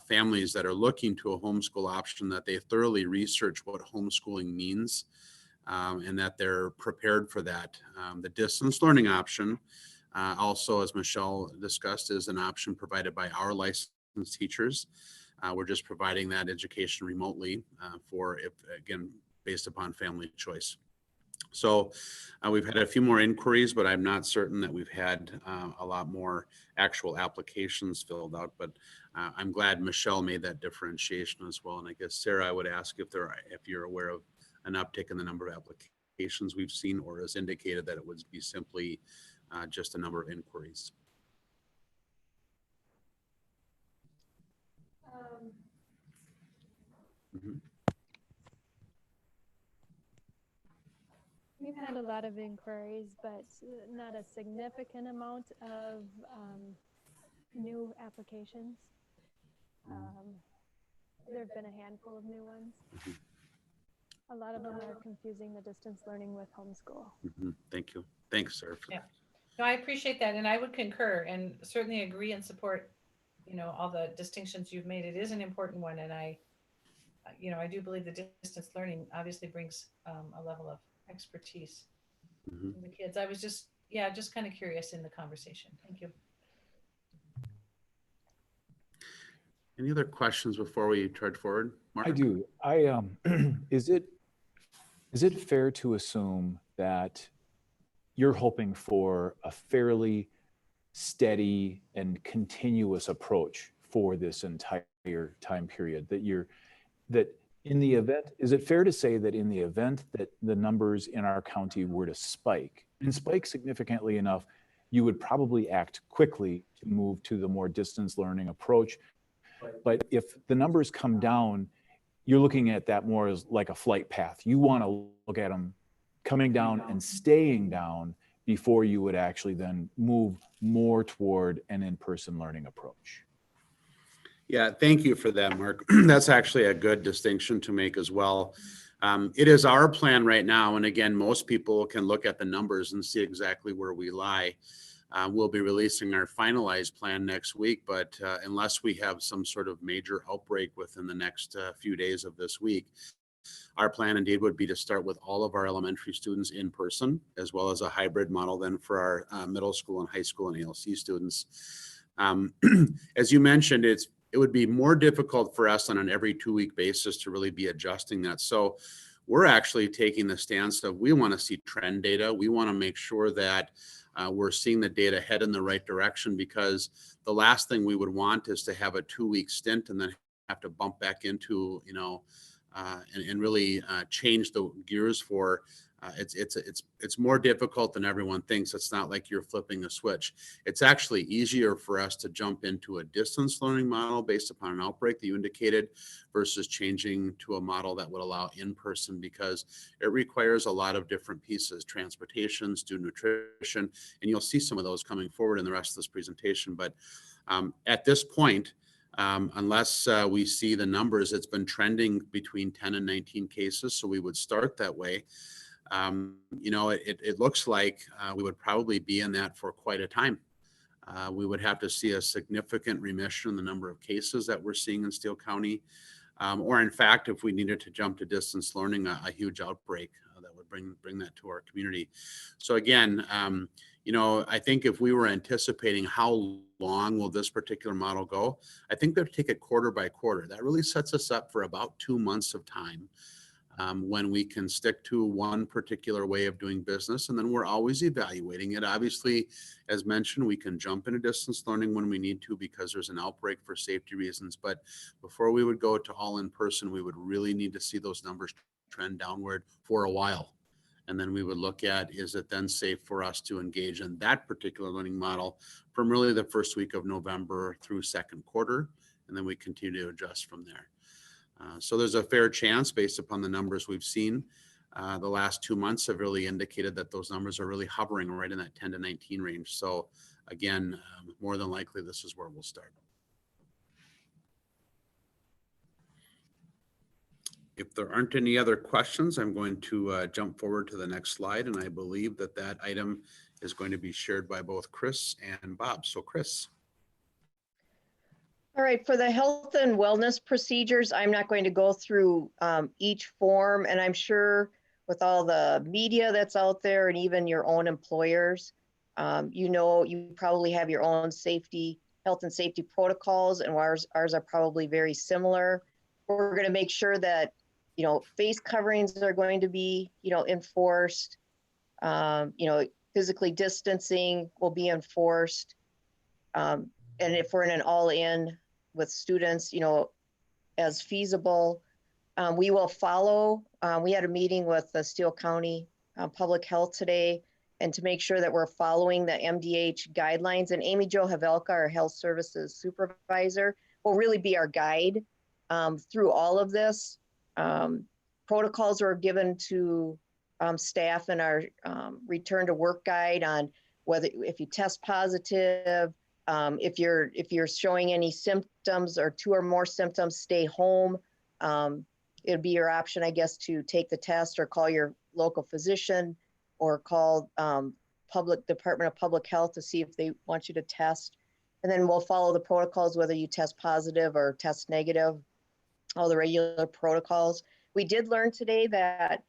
families that are looking to a homeschool option that they thoroughly research what homeschooling means. And that they're prepared for that. The distance learning option, also, as Michelle discussed, is an option provided by our licensed teachers. We're just providing that education remotely again, based upon family choice. So we've had a few more inquiries, but I'm not certain that we've had a lot more actual applications filled out. But I'm glad Michelle made that differentiation as well. And I guess, Sarah, I would ask if you're aware of an uptick in the number of applications we've seen, or has indicated that it would be simply just a number of inquiries. We've had a lot of inquiries, but not a significant amount of new applications. There have been a handful of new ones. A lot of them are confusing the distance learning with homeschool. Thank you. Thanks, sir. Yeah. No, I appreciate that, and I would concur and certainly agree and support, you know, all the distinctions you've made. It is an important one, and I do believe the distance learning obviously brings a level of expertise to the kids. I was just kind of curious in the conversation. Thank you. Any other questions before we trudge forward? Mark? I do. Is it fair to assume that you're hoping for a fairly steady and continuous approach for this entire time period? That in the event, is it fair to say that in the event that the numbers in our county were to spike, and spike significantly enough, you would probably act quickly to move to the more distance learning approach? But if the numbers come down, you're looking at that more as like a flight path. You want to look at them coming down and staying down before you would actually then move more toward an in-person learning approach. Yeah, thank you for that, Mark. That's actually a good distinction to make as well. It is our plan right now, and again, most people can look at the numbers and see exactly where we lie. We'll be releasing our finalized plan next week, but unless we have some sort of major outbreak within the next few days of this week, our plan indeed would be to start with all of our elementary students in person, as well as a hybrid model then for our middle school and high school and ALC students. As you mentioned, it would be more difficult for us on an every 2-week basis to really be adjusting that. So we're actually taking the stance of we want to see trend data. We want to make sure that we're seeing the data head in the right direction, because the last thing we would want is to have a 2-week stint and then have to bump back into, and really change the gears for. It's more difficult than everyone thinks. It's not like you're flipping a switch. It's actually easier for us to jump into a distance learning model based upon an outbreak that you indicated versus changing to a model that would allow in-person, because it requires a lot of different pieces: transportation, student nutrition, and you'll see some of those coming forward in the rest of this presentation. But at this point, unless we see the numbers, it's been trending between 10 and 19 cases. So we would start that way. It looks like we would probably be in that for quite a time. We would have to see a significant remission in the number of cases that we're seeing in Steele County. Or in fact, if we needed to jump to distance learning, a huge outbreak that would bring that to our community. So again, I think if we were anticipating how long will this particular model go, I think they'll take it quarter by quarter. That really sets us up for about 2 months of time. When we can stick to one particular way of doing business, and then we're always evaluating it. Obviously, as mentioned, we can jump into distance learning when we need to because there's an outbreak for safety reasons. But before we would go to all in person, we would really need to see those numbers trend downward for a while. And then we would look at, is it then safe for us to engage in that particular learning model from really the first week of November through second quarter, and then we continue to adjust from there. So there's a fair chance, based upon the numbers we've seen, the last 2 months have really indicated that those numbers are really hovering right in that 10 to 19 range. So again, more than likely, this is where we'll start. If there aren't any other questions, I'm going to jump forward to the next slide. And I believe that item is going to be shared by both Chris and Bob. So Chris. All right, for the health and wellness procedures, I'm not going to go through each form, and I'm sure with all the media that's out there and even your own employers, you probably have your own health and safety protocols, and ours are probably very similar. We're going to make sure that, face coverings are going to be, enforced. Physically distancing will be enforced. And if we're in an all-in with students, as feasible, we will follow. We had a meeting with the Steele County Public Health today, and to make sure that we're following the MDH guidelines. And Amy Jo Havelka, our health services supervisor, will really be our guide through all of this. Protocols are given to staff in our return to work guide on whether if you test positive, if you're showing any symptoms or 2 or more symptoms, stay home. It'd be your option, I guess, to take the test or call your local physician or call Department of Public Health to see if they want you to test. And then we'll follow the protocols, whether you test positive or test negative, all the regular protocols. We did learn today that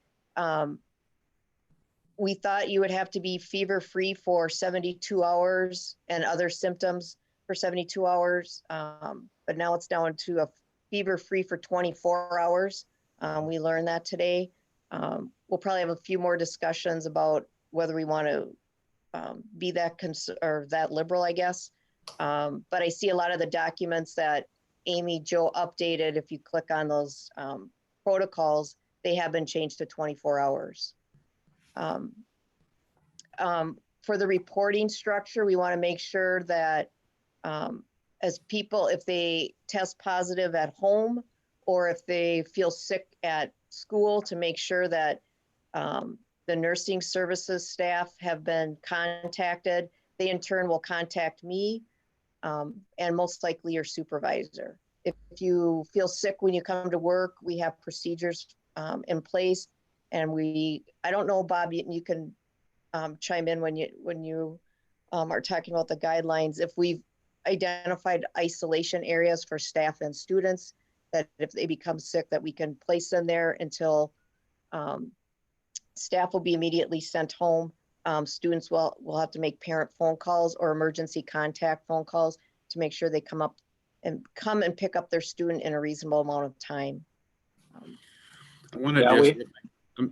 we thought you would have to be fever-free for 72 hours and other symptoms for 72 hours. But now it's down to a fever-free for 24 hours. We learned that today. We'll probably have a few more discussions about whether we want to be that that liberal, I guess. But I see a lot of the documents that Amy Jo updated. If you click on those protocols, they have been changed to 24 hours. For the reporting structure, we want to make sure that as people, if they test positive at home or if they feel sick at school, to make sure that the nursing services staff have been contacted. They in turn will contact me and most likely your supervisor. If you feel sick when you come to work, we have procedures in place. And I don't know, Bob, you can chime in when you are talking about the guidelines. If we've identified isolation areas for staff and students, that if they become sick, that we can place them there until staff will be immediately sent home. Students will have to make parent phone calls or emergency contact phone calls to make sure they come and pick up their student in a reasonable amount of time. I want to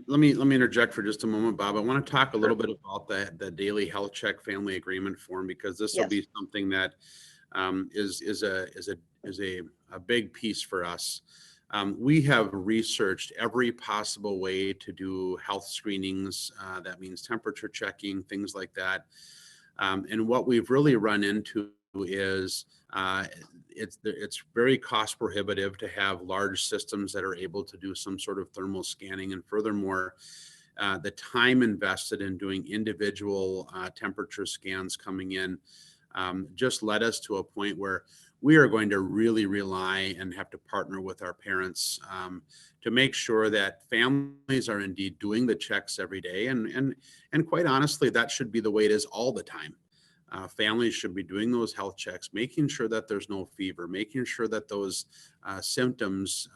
let me interject for just a moment, Bob. I want to talk a little bit about the daily health check family agreement form, because this will be something that is a big piece for us. We have researched every possible way to do health screenings. That means temperature checking, things like that. And what we've really run into is it's very cost prohibitive to have large systems that are able to do some sort of thermal scanning. And furthermore, the time invested in doing individual temperature scans coming in just led us to a point where we are going to really rely and have to partner with our parents to make sure that families are indeed doing the checks every day. And quite honestly, that should be the way it is all the time. Families should be doing those health checks, making sure that there's no fever, making sure that those symptoms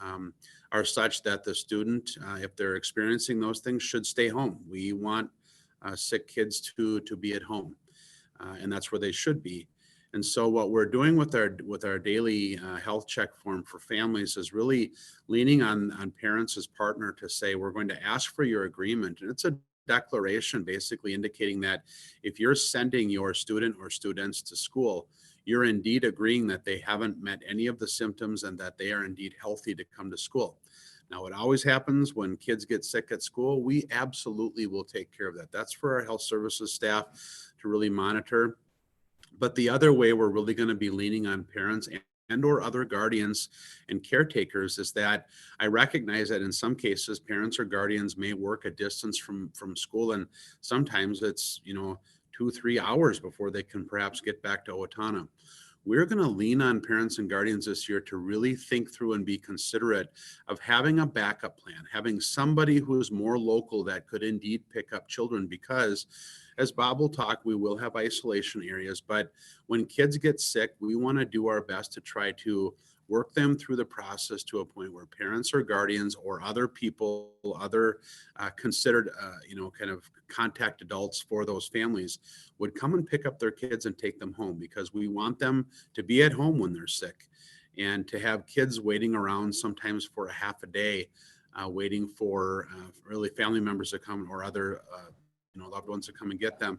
are such that the student, if they're experiencing those things, should stay home. We want sick kids to be at home, and that's where they should be. And so what we're doing with our daily health check form for families is really leaning on parents as partner to say, we're going to ask for your agreement. And it's a declaration basically indicating that if you're sending your student or students to school, you're indeed agreeing that they haven't met any of the symptoms and that they are indeed healthy to come to school. Now, it always happens when kids get sick at school. We absolutely will take care of that. That's for our health services staff to really monitor. But the other way we're really going to be leaning on parents and or other guardians and caretakers is that I recognize that in some cases, parents or guardians may work a distance from school. And sometimes it's, 2-3 hours before they can perhaps get back to Owatonna. We're going to lean on parents and guardians this year to really think through and be considerate of having a backup plan, having somebody who is more local that could indeed pick up children, because as Bob will talk, we will have isolation areas, but when kids get sick, we want to do our best to try to work them through the process to a point where parents or guardians or other people, other considered, kind of contact adults for those families would come and pick up their kids and take them home, because we want them to be at home when they're sick. And to have kids waiting around sometimes for a half a day, waiting for really family members to come or other loved ones to come and get them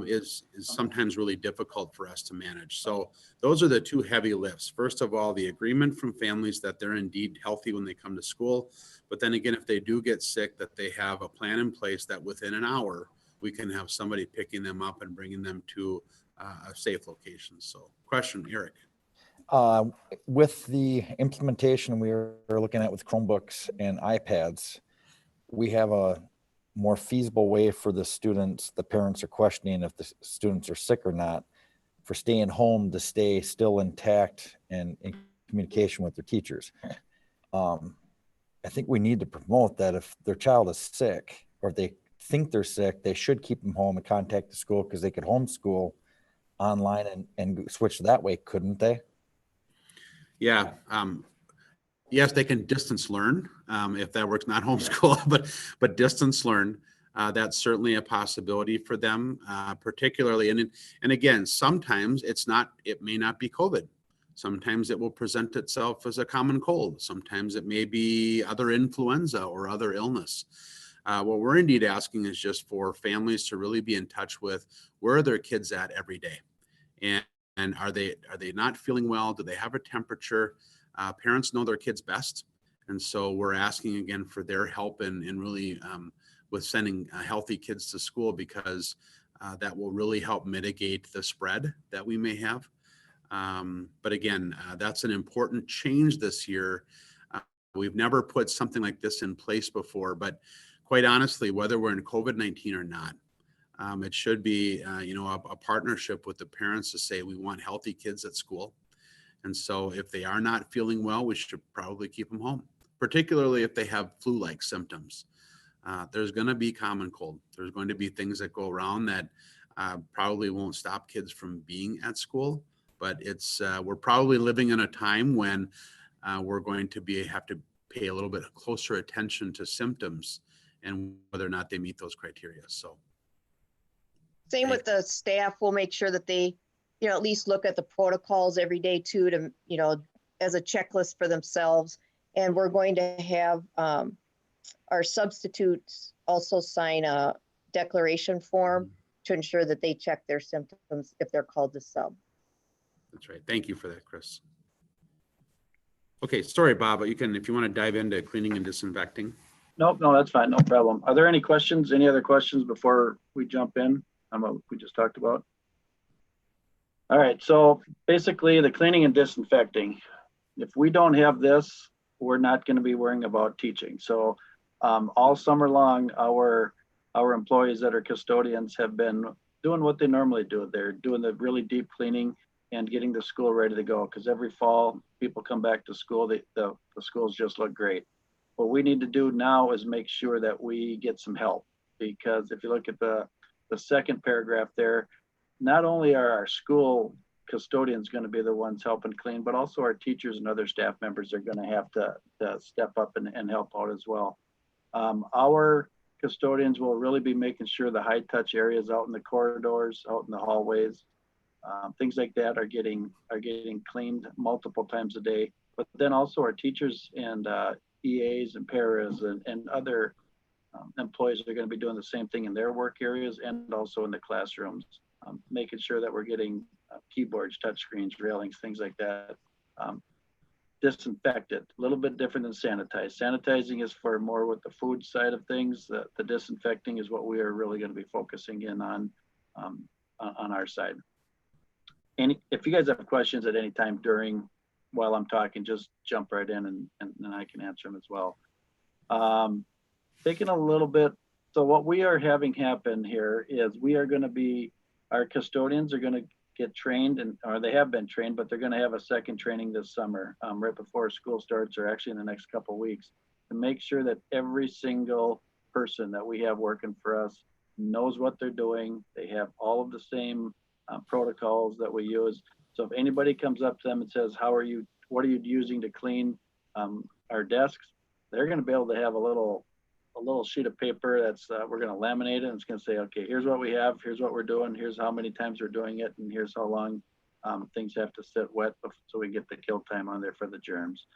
is sometimes really difficult for us to manage. So those are the two heavy lifts. First of all, the agreement from families that they're indeed healthy when they come to school. But then again, if they do get sick, that they have a plan in place that within an hour, we can have somebody picking them up and bringing them to a safe location. So question, Eric. With the implementation we are looking at with Chromebooks and iPads, we have more feasible way for the students, the parents are questioning if the students are sick or not, for staying home to stay still intact and in communication with their teachers. I think we need to promote that if their child is sick or if they think they're sick, they should keep them home and contact the school because they could homeschool online and switch that way, couldn't they? Yeah. Yes, they can distance learn if that works, not homeschool, but distance learn. That's certainly a possibility for them, particularly. And again, sometimes it may not be COVID. Sometimes it will present itself as a common cold. Sometimes it may be other influenza or other illness. What we're indeed asking is just for families to really be in touch with where are their kids at every day, and are they not feeling well? Do they have a temperature? Parents know their kids best, and so we're asking again for their help in really with sending healthy kids to school, because that will really help mitigate the spread that we may have. But again, that's an important change this year. We've never put something like this in place before, but quite honestly, whether we're in COVID-19 or not, it should be a partnership with the parents to say we want healthy kids at school. And so if they are not feeling well, we should probably keep them home, particularly if they have flu-like symptoms. There's going to be common cold. There's going to be things that go around that probably won't stop kids from being at school. But we're probably living in a time when we're going to have to pay a little bit closer attention to symptoms and whether or not they meet those criteria. So same with the staff. We'll make sure that they, at least look at the protocols every day too, to, as a checklist for themselves. And we're going to have our substitutes also sign a declaration form to ensure that they check their symptoms if they're called to sub. That's right. Thank you for that, Chris. Okay, sorry, Bob, but if you want to dive into cleaning and disinfecting. Nope, no, that's fine. No problem. Are there any questions? Any other questions before we jump in on what we just talked about? All right, so basically the cleaning and disinfecting. If we don't have this, we're not going to be worrying about teaching. So all summer long, our employees that are custodians have been doing what they normally do. They're doing the really deep cleaning and getting the school ready to go, because every fall people come back to school, the schools just look great. What we need to do now is make sure that we get some help, because if you look at the second paragraph there, not only are our school custodians going to be the ones helping clean, but also our teachers and other staff members are going to have to step up and help out as well. Our custodians will really be making sure the high touch areas out in the corridors, out in the hallways, things like that are getting cleaned multiple times a day. But then also our teachers and EAs and paras and other employees are going to be doing the same thing in their work areas and also in the classrooms, making sure that we're getting keyboards, touchscreens, railings, things like that disinfected. A little bit different than sanitize. Sanitizing is for more with the food side of things. The disinfecting is what we are really going to be focusing in on our side. If you guys have questions at any time while I'm talking, just jump right in and I can answer them as well. Taking a little bit, so what we are having happen here is our custodians are going to get trained, or they have been trained, but they're going to have a second training this summer, right before school starts, or actually in the next couple of weeks, to make sure that every single person that we have working for us knows what they're doing. They have all of the same protocols that we use. So if anybody comes up to them and says, what are you using to clean our desks? They're going to be able to have a little sheet of paper that's we're going to laminate it, and it's going to say, okay, here's what we have, here's what we're doing, here's how many times we're doing it, and here's how long things have to sit wet so we get the kill time on there for the germs.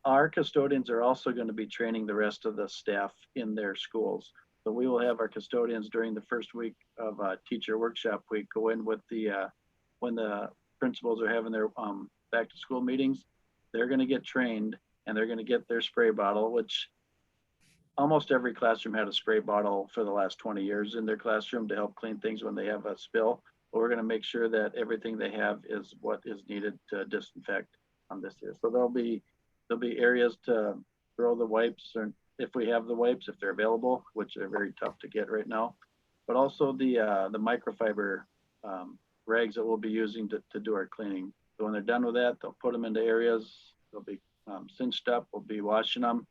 Our custodians are also going to be training the rest of the staff in their schools. So we will have our custodians during the first week of teacher workshop week go in with when the principals are having their back to school meetings. They're going to get trained and they're going to get their spray bottle, which almost every classroom had a spray bottle for the last 20 years in their classroom to help clean things when they have a spill. But we're going to make sure that everything they have is what is needed to disinfect on this year. So there'll be areas to throw the wipes, or if we have the wipes, if they're available, which are very tough to get right now. But also the microfiber rags that we'll be using to do our cleaning. So when they're done with that, they'll put them into areas. They'll be cinched up. We'll be washing them.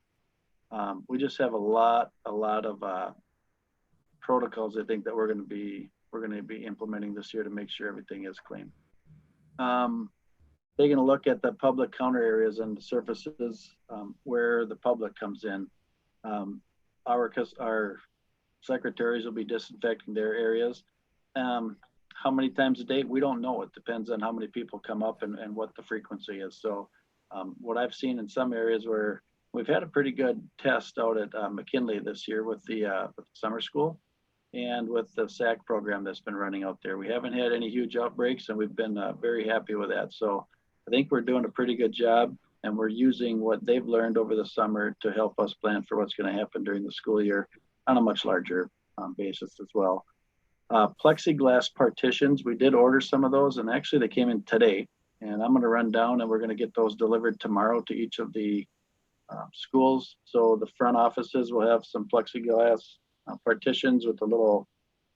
We just have a lot of protocols, I think, that we're going to be implementing this year to make sure everything is clean. Taking a look at the public counter areas and the surfaces where the public comes in. Our secretaries will be disinfecting their areas. How many times a day? We don't know. It depends on how many people come up and what the frequency is. So what I've seen in some areas where we've had a pretty good test out at McKinley this year with the summer school and with the SAC program that's been running out there. We haven't had any huge outbreaks, and we've been very happy with that. So I think we're doing a pretty good job, and we're using what they've learned over the summer to help us plan for what's going to happen during the school year on a much larger basis as well. Plexiglass partitions, we did order some of those, and actually they came in today, and I'm going to run down and we're going to get those delivered tomorrow to each of the schools. So the front offices will have some plexiglass partitions with a little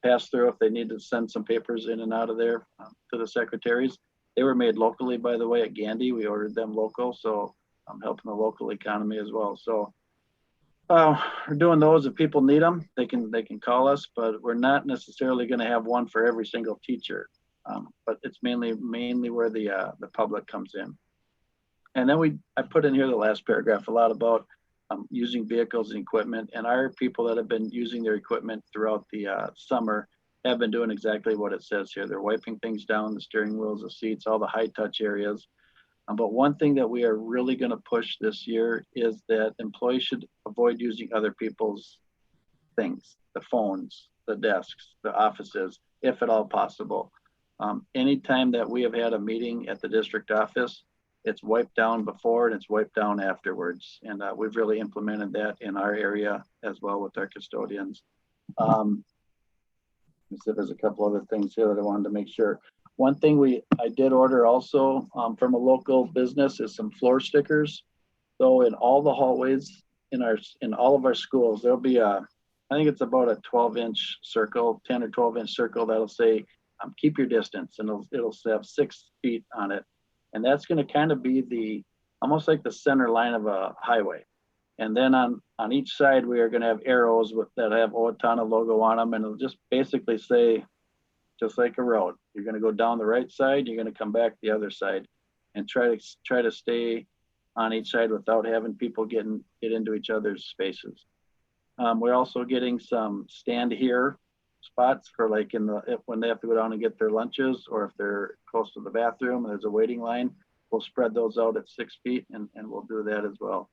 pass through if they need to send some papers in and out of there to the secretaries. They were made locally, by the way, at Gandy. We ordered them local, so I'm helping the local economy as well. So we're doing those. If people need them, they can call us, but we're not necessarily going to have one for every single teacher. But it's mainly where the public comes in. And then I put in here the last paragraph a lot about using vehicles and equipment, and our people that have been using their equipment throughout the summer have been doing exactly what it says here. They're wiping things down, the steering wheels, the seats, all the high touch areas. But one thing that we are really going to push this year is that employees should avoid using other people's things, the phones, the desks, the offices, if at all possible. Anytime that we have had a meeting at the district office, it's wiped down before and it's wiped down afterwards. And we've really implemented that in our area as well with our custodians. There's a couple other things here that I wanted to make sure. One thing I did order also from a local business is some floor stickers. So in all the hallways in all of our schools, there'll be I think it's about a 12-inch circle, 10 or 12-inch circle that'll say, keep your distance, and it'll have 6 feet on it. And that's going to kind of be almost like the center line of a highway. And then on each side, we are going to have arrows that have Owatonna logo on them. And it'll just basically say, just like a road, you're going to go down the right side, you're going to come back the other side, and try to stay on each side without having people get into each other's spaces. We're also getting some stand here spots for like when they have to go down and get their lunches, or if they're close to the bathroom and there's a waiting line, we'll spread those out at 6 feet, and we'll do that as well.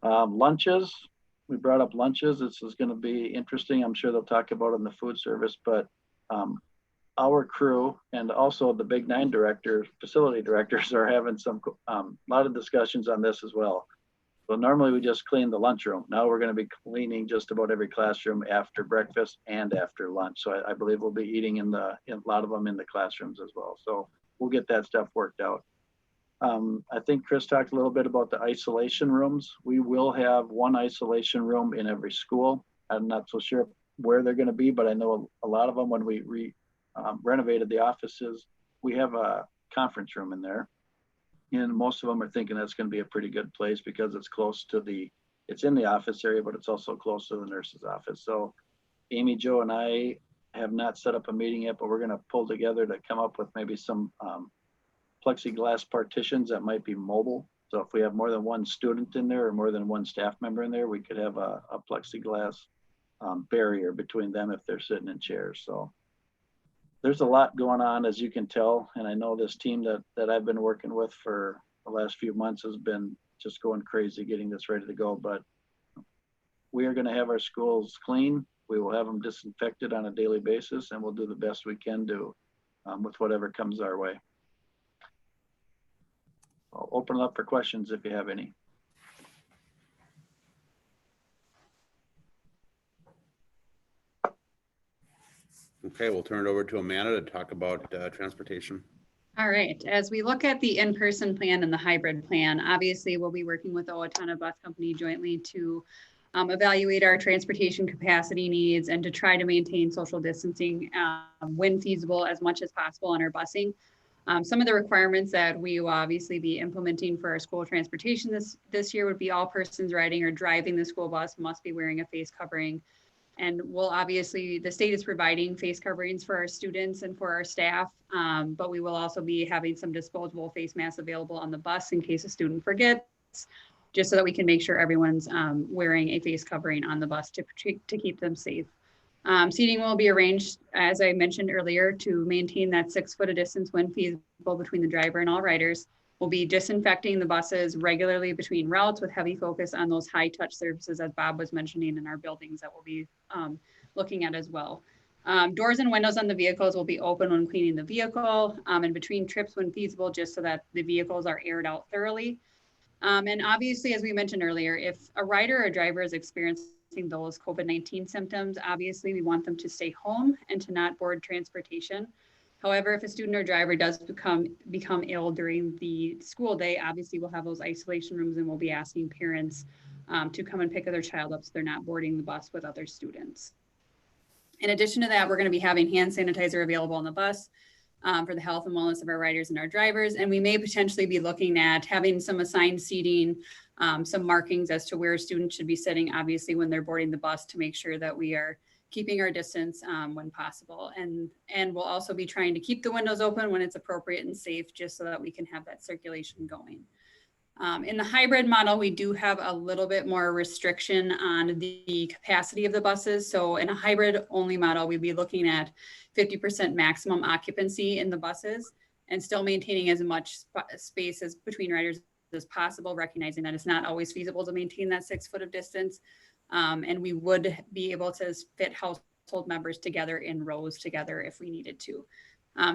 Lunches, we brought up lunches. This is going to be interesting. I'm sure they'll talk about it in the food service, but our crew and also the Big 9 directors, facility directors, are having a lot of discussions on this as well. So normally we just clean the lunchroom. Now we're going to be cleaning just about every classroom after breakfast and after lunch. So I believe we'll be eating in a lot of them in the classrooms as well. So we'll get that stuff worked out. I think Chris talked a little bit about the isolation rooms. We will have one isolation room in every school. I'm not so sure where they're going to be, but I know a lot of them, when we renovated the offices, we have a conference room in there. And most of them are thinking that's going to be a pretty good place because it's close to it's in the office area, but it's also close to the nurse's office. So Amy, Joe, and I have not set up a meeting yet, but we're going to pull together to come up with maybe some plexiglass partitions that might be mobile. So if we have more than one student in there or more than one staff member in there, we could have a plexiglass barrier between them if they're sitting in chairs. So there's a lot going on, as you can tell. And I know this team that I've been working with for the last few months has been just going crazy getting this ready to go. But we are going to have our schools clean. We will have them disinfected on a daily basis, and we'll do the best we can do with whatever comes our way. I'll open it up for questions if you have any. Okay, we'll turn it over to Amanda to talk about transportation. All right, as we look at the in-person plan and the hybrid plan, obviously we'll be working with Owatonna Bus Company jointly to evaluate our transportation capacity needs, and to try to maintain social distancing when feasible as much as possible on our busing. Some of the requirements that we will obviously be implementing for our school transportation this year would be all persons riding or driving the school bus must be wearing a face covering. And we'll obviously, the state is providing face coverings for our students and for our staff, but we will also be having some disposable face masks available on the bus in case a student forgets, just so that we can make sure everyone's wearing a face covering on the bus to keep them safe. Seating will be arranged, as I mentioned earlier, to maintain that 6 foot of distance when feasible between the driver and all riders. We'll be disinfecting the buses regularly between routes with heavy focus on those high touch surfaces, as Bob was mentioning, in our buildings that we'll be looking at as well. Doors and windows on the vehicles will be open when cleaning the vehicle and between trips when feasible, just so that the vehicles are aired out thoroughly. And obviously, as we mentioned earlier, if a rider or driver is experiencing those COVID-19 symptoms, obviously we want them to stay home and to not board transportation. However, if a student or driver does become ill during the school day, obviously we'll have those isolation rooms and we'll be asking parents to come and pick their child up so they're not boarding the bus with other students. In addition to that, we're going to be having hand sanitizer available on the bus for the health and wellness of our riders and our drivers. And we may potentially be looking at having some assigned seating, some markings as to where students should be sitting, obviously, when they're boarding the bus, to make sure that we are keeping our distance when possible. And we'll also be trying to keep the windows open when it's appropriate and safe, just so that we can have that circulation going. In the hybrid model, we do have a little bit more restriction on the capacity of the buses. So in a hybrid only model, we'd be looking at 50% maximum occupancy in the buses and still maintaining as much space as between riders as possible, recognizing that it's not always feasible to maintain that 6 foot of distance. And we would be able to fit household members together in rows together if we needed to.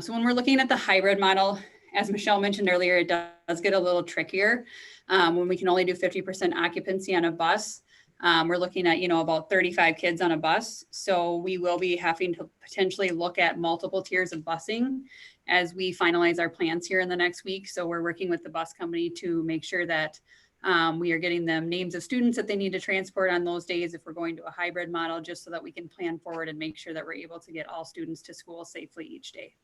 So when we're looking at the hybrid model, as Michelle mentioned earlier, it does get a little trickier when we can only do 50% occupancy on a bus. We're looking at, about 35 kids on a bus. So we will be having to potentially look at multiple tiers of busing as we finalize our plans here in the next week. So we're working with the bus company to make sure that we are getting them names of students that they need to transport on those days if we're going to a hybrid model, just so that we can plan forward and make sure that we're able to get all students to school safely each day.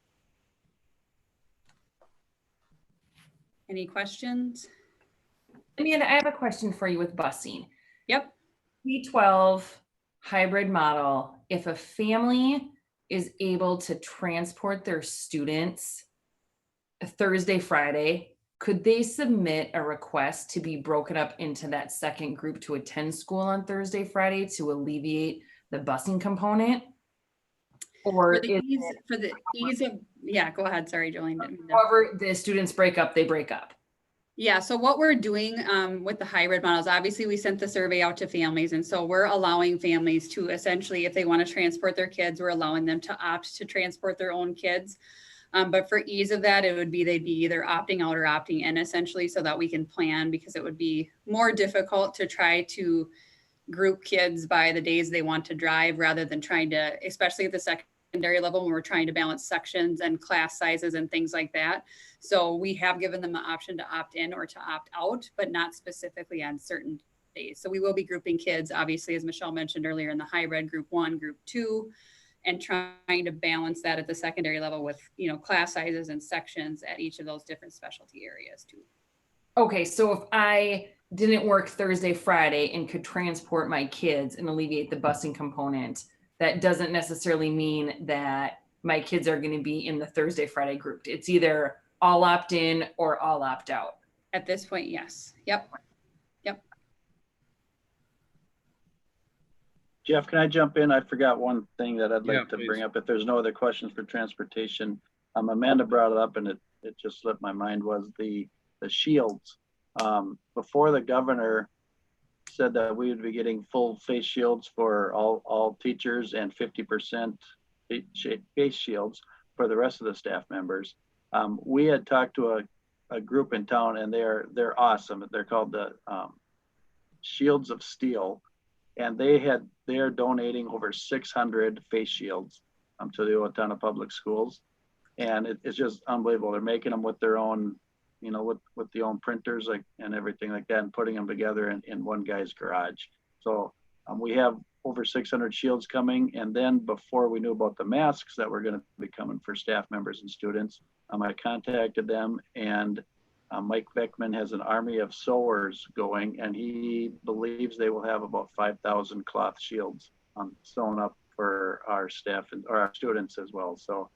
Any questions? Amanda, I have a question for you with busing. Yep. P12 hybrid model, if a family is able to transport their students Thursday, Friday, could they submit a request to be broken up into that second group to attend school on Thursday, Friday to alleviate the busing component? Or for the ease of, yeah, go ahead. Sorry, Jolene. However the students break up, they break up. Yeah, so what we're doing with the hybrid models, obviously we sent the survey out to families. And so we're allowing families to essentially, if they want to transport their kids, we're allowing them to opt to transport their own kids. But for ease of that, it would be, they'd be either opting out or opting in, essentially, so that we can plan, because it would be more difficult to try to group kids by the days they want to drive, rather than trying to, especially at the secondary level, when we're trying to balance sections and class sizes and things like that. So we have given them the option to opt in or to opt out, but not specifically on certain days. So we will be grouping kids, obviously, as Michelle mentioned earlier, in the hybrid group 1, group 2, and trying to balance that at the secondary level with, class sizes and sections at each of those different specialty areas too. Okay, so if I didn't work Thursday, Friday and could transport my kids and alleviate the busing component, that doesn't necessarily mean that my kids are going to be in the Thursday, Friday group. It's either all opt in or all opt out. At this point, yes. Yep. Jeff, can I jump in? I forgot one thing that I'd like to please. bring up. If there's no other questions for transportation, Amanda brought it up and it just slipped my mind, was the shields. Before the governor said that we would be getting full face shields for all teachers and 50% face shields for the rest of the staff members. We had talked to a group in town, and they're awesome. They're called the Shields of Steel, and they're donating over 600 face shields to the Owatonna Public Schools, and it's just unbelievable. They're making them with their own, with the own printers and everything like that, and putting them together in one guy's garage. So We have over 600 shields coming. And then before we knew about the masks that were going to be coming for staff members and students, I contacted them, and Mike Beckman has an army of sewers going, and he believes they will have about 5,000 cloth shields sewn up for our staff or our students as well. So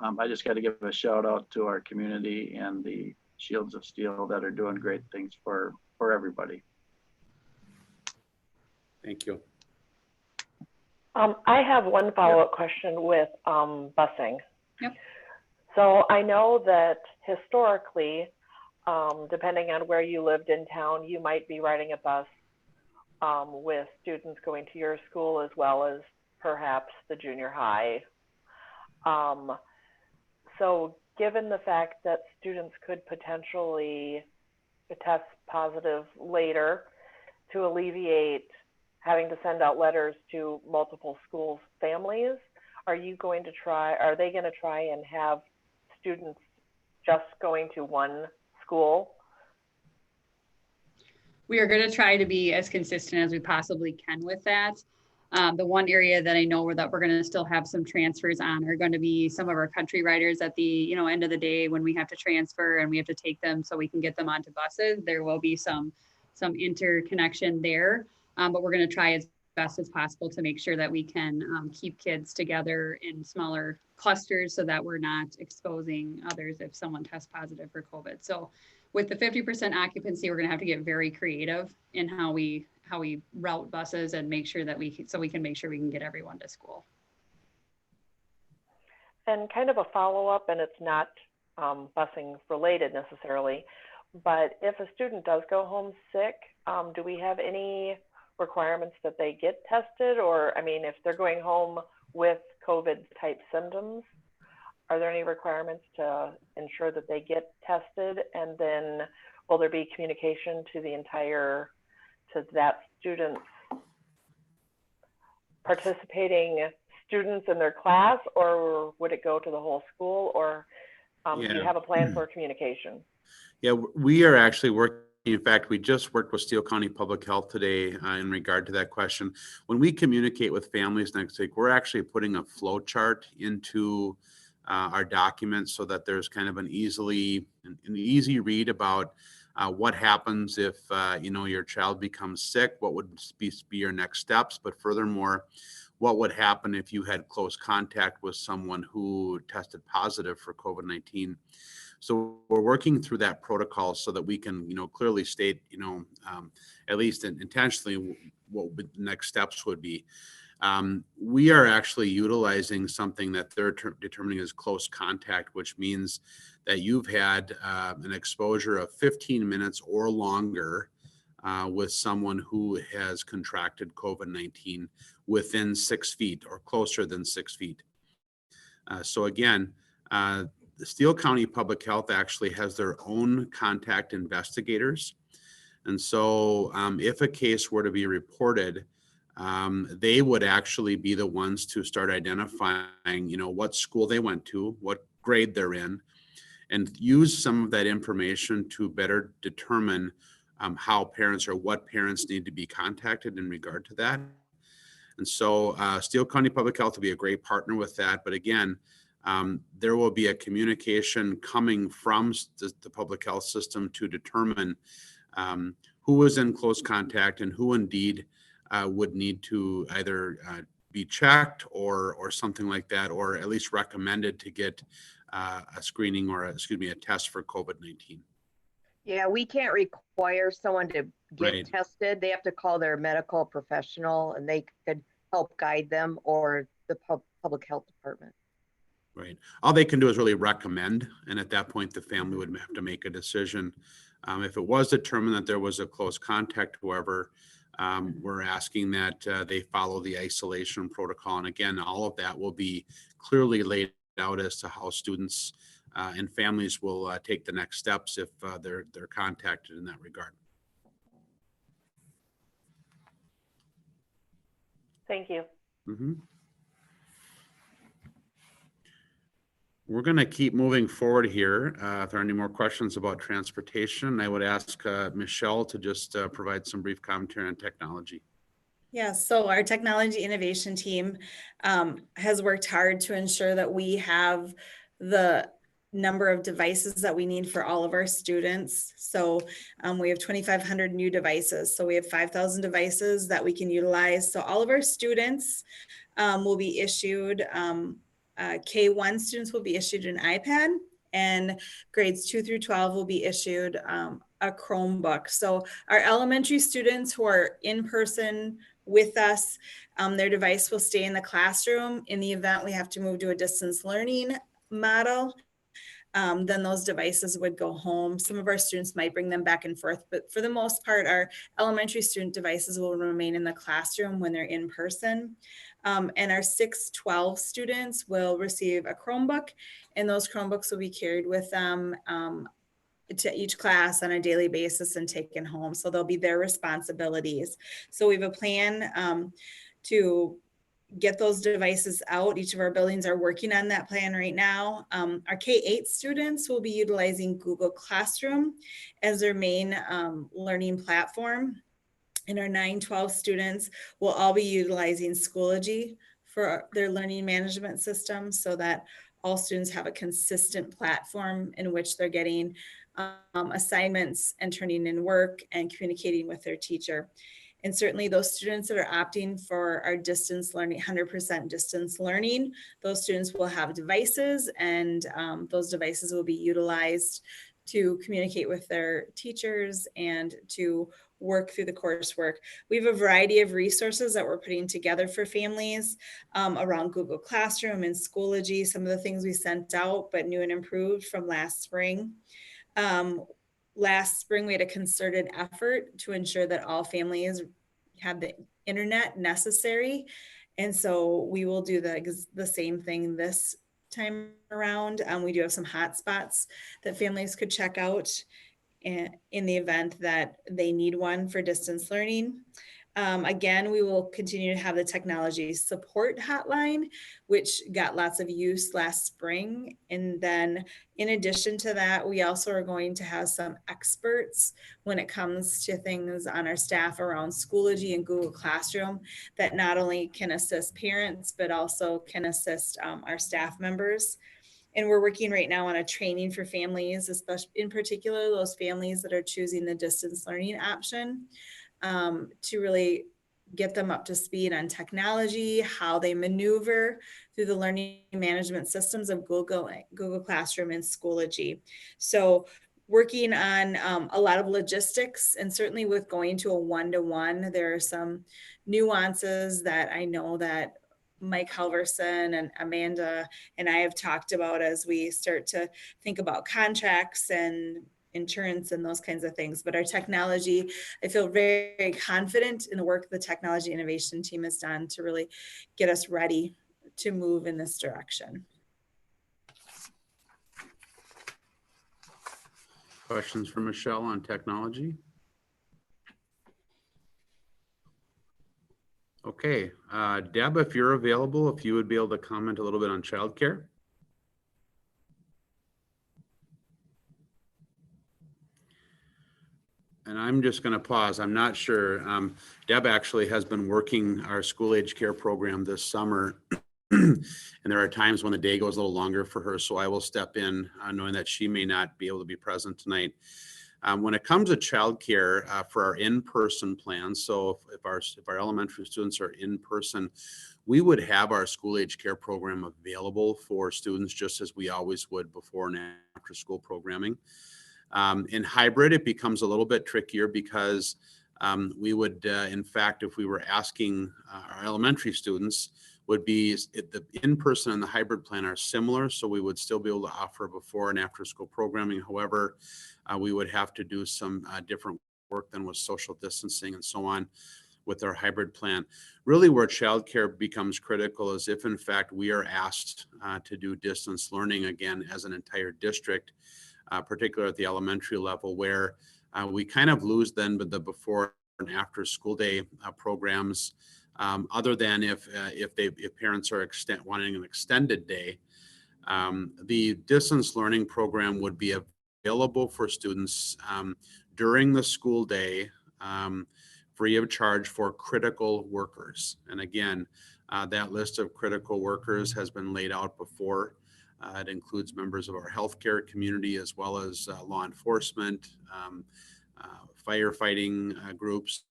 I just got to give a shout out to our community and the Shields of Steel that are doing great things for everybody. Thank you. I have one follow-up question with busing. Yep. So I know that historically, depending on where you lived in town, you might be riding a bus with students going to your school as well as perhaps the junior high. So given the fact that students could potentially test positive later, to alleviate having to send out letters to multiple schools' families, are they going to try and have students just going to one school? We are going to try to be as consistent as we possibly can with that. The one area that I know that we're going to still have some transfers on are going to be some of our country riders at the end of the day when we have to transfer and we have to take them so we can get them onto buses. There will be some interconnection there, but we're going to try as best as possible to make sure that we can keep kids together in smaller clusters so that we're not exposing others if someone tests positive for COVID. So with the 50% occupancy, we're going to have to get very creative in how we route buses and make sure that we can make sure we can get everyone to school. And kind of a follow-up, and it's not busing related necessarily, but if a student does go home sick, do we have any requirements that they get tested? Or, I mean, if they're going home with COVID type symptoms, are there any requirements to ensure that they get tested? And then will there be communication to that student's participating students in their class, or would it go to the whole school? Or do you have a plan for communication? Yeah, we are actually working. In fact, we just worked with Steele County Public Health today in regard to that question. When we communicate with families next week, we're actually putting a flow chart into our documents so that there's kind of an easy read about what happens if your child becomes sick, what would be your next steps, but furthermore, what would happen if you had close contact with someone who tested positive for COVID-19. So we're working through that protocol so that we can, clearly state, at least intentionally what the next steps would be. We are actually utilizing something that they're determining as close contact, which means that you've had an exposure of 15 minutes or longer with someone who has contracted COVID-19 within 6 feet or closer than 6 feet. So again, the Steele County Public Health actually has their own contact investigators. And so if a case were to be reported, they would actually be the ones to start identifying, what school they went to, what grade they're in, and use some of that information to better determine how parents or what parents need to be contacted in regard to that. And so Steele County Public Health will be a great partner with that. But again, there will be a communication coming from the public health system to determine who was in close contact and who indeed would need to either be checked or something like that, or at least recommended to get a screening or a test for COVID-19. Yeah, we can't require someone to get tested. They have to call their medical professional and they could help guide them, or the public health department. Right. All they can do is really recommend. And at that point, the family would have to make a decision. If it was determined that there was a close contact, however, we're asking that they follow the isolation protocol. And again, all of that will be clearly laid out as to how students and families will take the next steps if they're contacted in that regard. Thank you. Mm-hmm. We're going to keep moving forward here. If there are any more questions about transportation, I would ask Michelle to just provide some brief commentary on technology. Yeah, so our technology innovation team has worked hard to ensure that we have the number of devices that we need for all of our students. So we have 2,500 new devices. So we have 5,000 devices that we can utilize. So all of our students will be issued, K1 students will be issued an iPad, and grades 2 through 12 will be issued a Chromebook. So our elementary students who are in person with us, their device will stay in the classroom. In the event we have to move to a distance learning model, then those devices would go home. Some of our students might bring them back and forth, but for the most part, our elementary student devices will remain in the classroom when they're in person. And our 6-12 students will receive a Chromebook, and those Chromebooks will be carried with them to each class on a daily basis and taken home. So they'll be their responsibilities. So we have a plan to get those devices out. Each of our buildings are working on that plan right now. Our K-8 students will be utilizing Google Classroom as their main learning platform. And our 9-12 students will all be utilizing Schoology for their learning management system, so that all students have a consistent platform in which they're getting assignments and turning in work and communicating with their teacher. And certainly those students that are opting for our distance learning, 100% distance learning, those students will have devices, and those devices will be utilized to communicate with their teachers and to work through the coursework. We have a variety of resources that we're putting together for families around Google Classroom and Schoology, some of the things we sent out but new and improved from last spring. Last spring, we had a concerted effort to ensure that all families had the internet necessary. And so we will do the same thing this time around. We do have some hotspots that families could check out in the event that they need one for distance learning. Again, we will continue to have the technology support hotline, which got lots of use last spring. And then in addition to that, we also are going to have some experts when it comes to things on our staff around Schoology and Google Classroom that not only can assist parents, but also can assist our staff members. And we're working right now on a training for families, especially in particular, those families that are choosing the distance learning option, to really get them up to speed on technology, how they maneuver through the learning management systems of Google Classroom and Schoology. So working on a lot of logistics, and certainly with going to a one-to-one, there are some nuances that I know that Mike Halverson and Amanda and I have talked about as we start to think about contracts and insurance and those kinds of things. But our technology, I feel very, very confident in the work the technology innovation team has done to really get us ready to move in this direction. Questions for Michelle on technology? Okay, Deb, if you're available, if you would be able to comment a little bit on childcare. And I'm just going to pause. I'm not sure. Deb actually has been working our school age care program this summer. And there are times when the day goes a little longer for her. So I will step in knowing that she may not be able to be present tonight. When it comes to childcare for our in-person plans, so if our elementary students are in person, we would have our school age care program available for students just as we always would before and after school programming. In hybrid, it becomes a little bit trickier because we would, in fact, if we were asking our elementary students, would be the in-person and the hybrid plan are similar. So we would still be able to offer before and after school programming. However, we would have to do some different work than with social distancing and so on with our hybrid plan. Really where childcare becomes critical is if in fact we are asked to do distance learning again as an entire district, particularly at the elementary level, where we kind of lose then the before and after school day programs, other than if parents are wanting an extended day. The distance learning program would be available for students during the school day, free of charge for critical workers. And again, that list of critical workers has been laid out before. It includes members of our healthcare community as well as law enforcement, firefighting groups,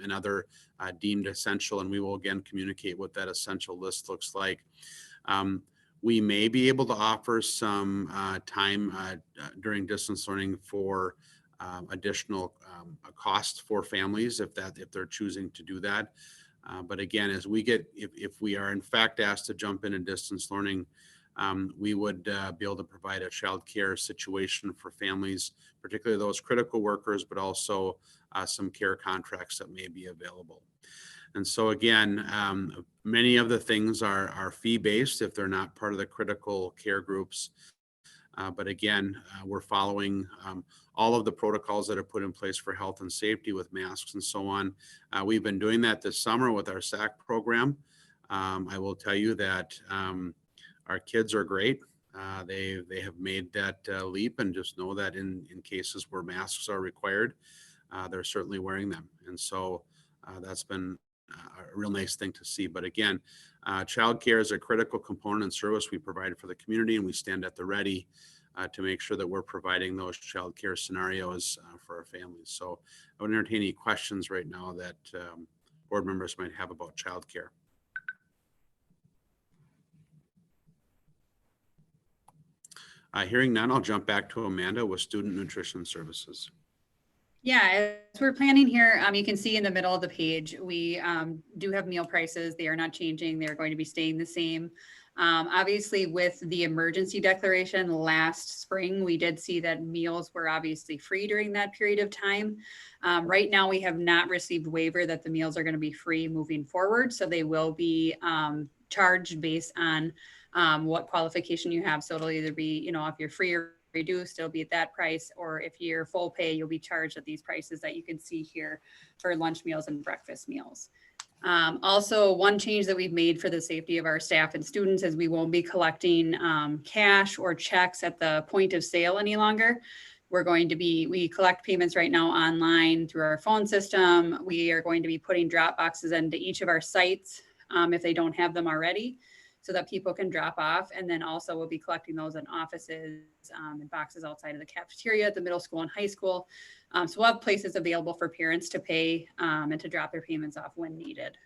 and other deemed essential. And we will again communicate what that essential list looks like. We may be able to offer some time during distance learning for additional cost for families if they're choosing to do that. But again, as we get, if we are in fact asked to jump into distance learning, we would be able to provide a child care situation for families, particularly those critical workers, but also some care contracts that may be available. And so again, many of the things are fee-based if they're not part of the critical care groups. But again, we're following all of the protocols that are put in place for health and safety with masks and so on. We've been doing that this summer with our SAC program. I will tell you that our kids are great. They have made that leap, and just know that in cases where masks are required, they're certainly wearing them. And so that's been a real nice thing to see. But again, childcare is a critical component and service we provide for the community, and we stand at the ready to make sure that we're providing those childcare scenarios for our families. So I would entertain any questions right now that board members might have about childcare. Hearing none, I'll jump back to Amanda with Student Nutrition Services. Yeah, as we're planning here, you can see in the middle of the page, we do have meal prices. They are not changing. They're going to be staying the same. Obviously, with the emergency declaration last spring, we did see that meals were obviously free during that period of time. Right now, we have not received waiver that the meals are going to be free moving forward. So they will be charged based on what qualification you have. So it'll either be, if you're free or reduced, it'll be at that price, or if you're full pay, you'll be charged at these prices that you can see here for lunch meals and breakfast meals. Also, one change that we've made for the safety of our staff and students is we won't be collecting cash or checks at the point of sale any longer. We collect payments right now online through our phone system. We are going to be putting drop boxes into each of our sites if they don't have them already, so that people can drop off. And then also we'll be collecting those in offices and boxes outside of the cafeteria at the middle school and high school. So we'll have places available for parents to pay and to drop their payments off when needed.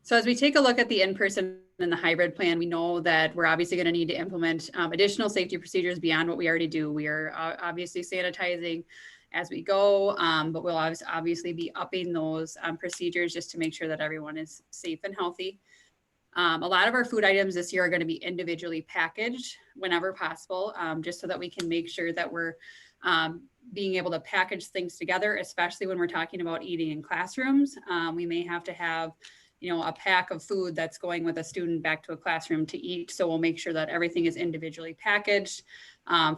So as we take a look at the in-person and the hybrid plan, we know that we're obviously going to need to implement additional safety procedures beyond what we already do. We are obviously sanitizing as we go, but we'll obviously be upping those procedures just to make sure that everyone is safe and healthy. A lot of our food items this year are going to be individually packaged whenever possible, just so that we can make sure that we're being able to package things together, especially when we're talking about eating in classrooms. We may have to have a pack of food that's going with a student back to a classroom to eat. So we'll make sure that everything is individually packaged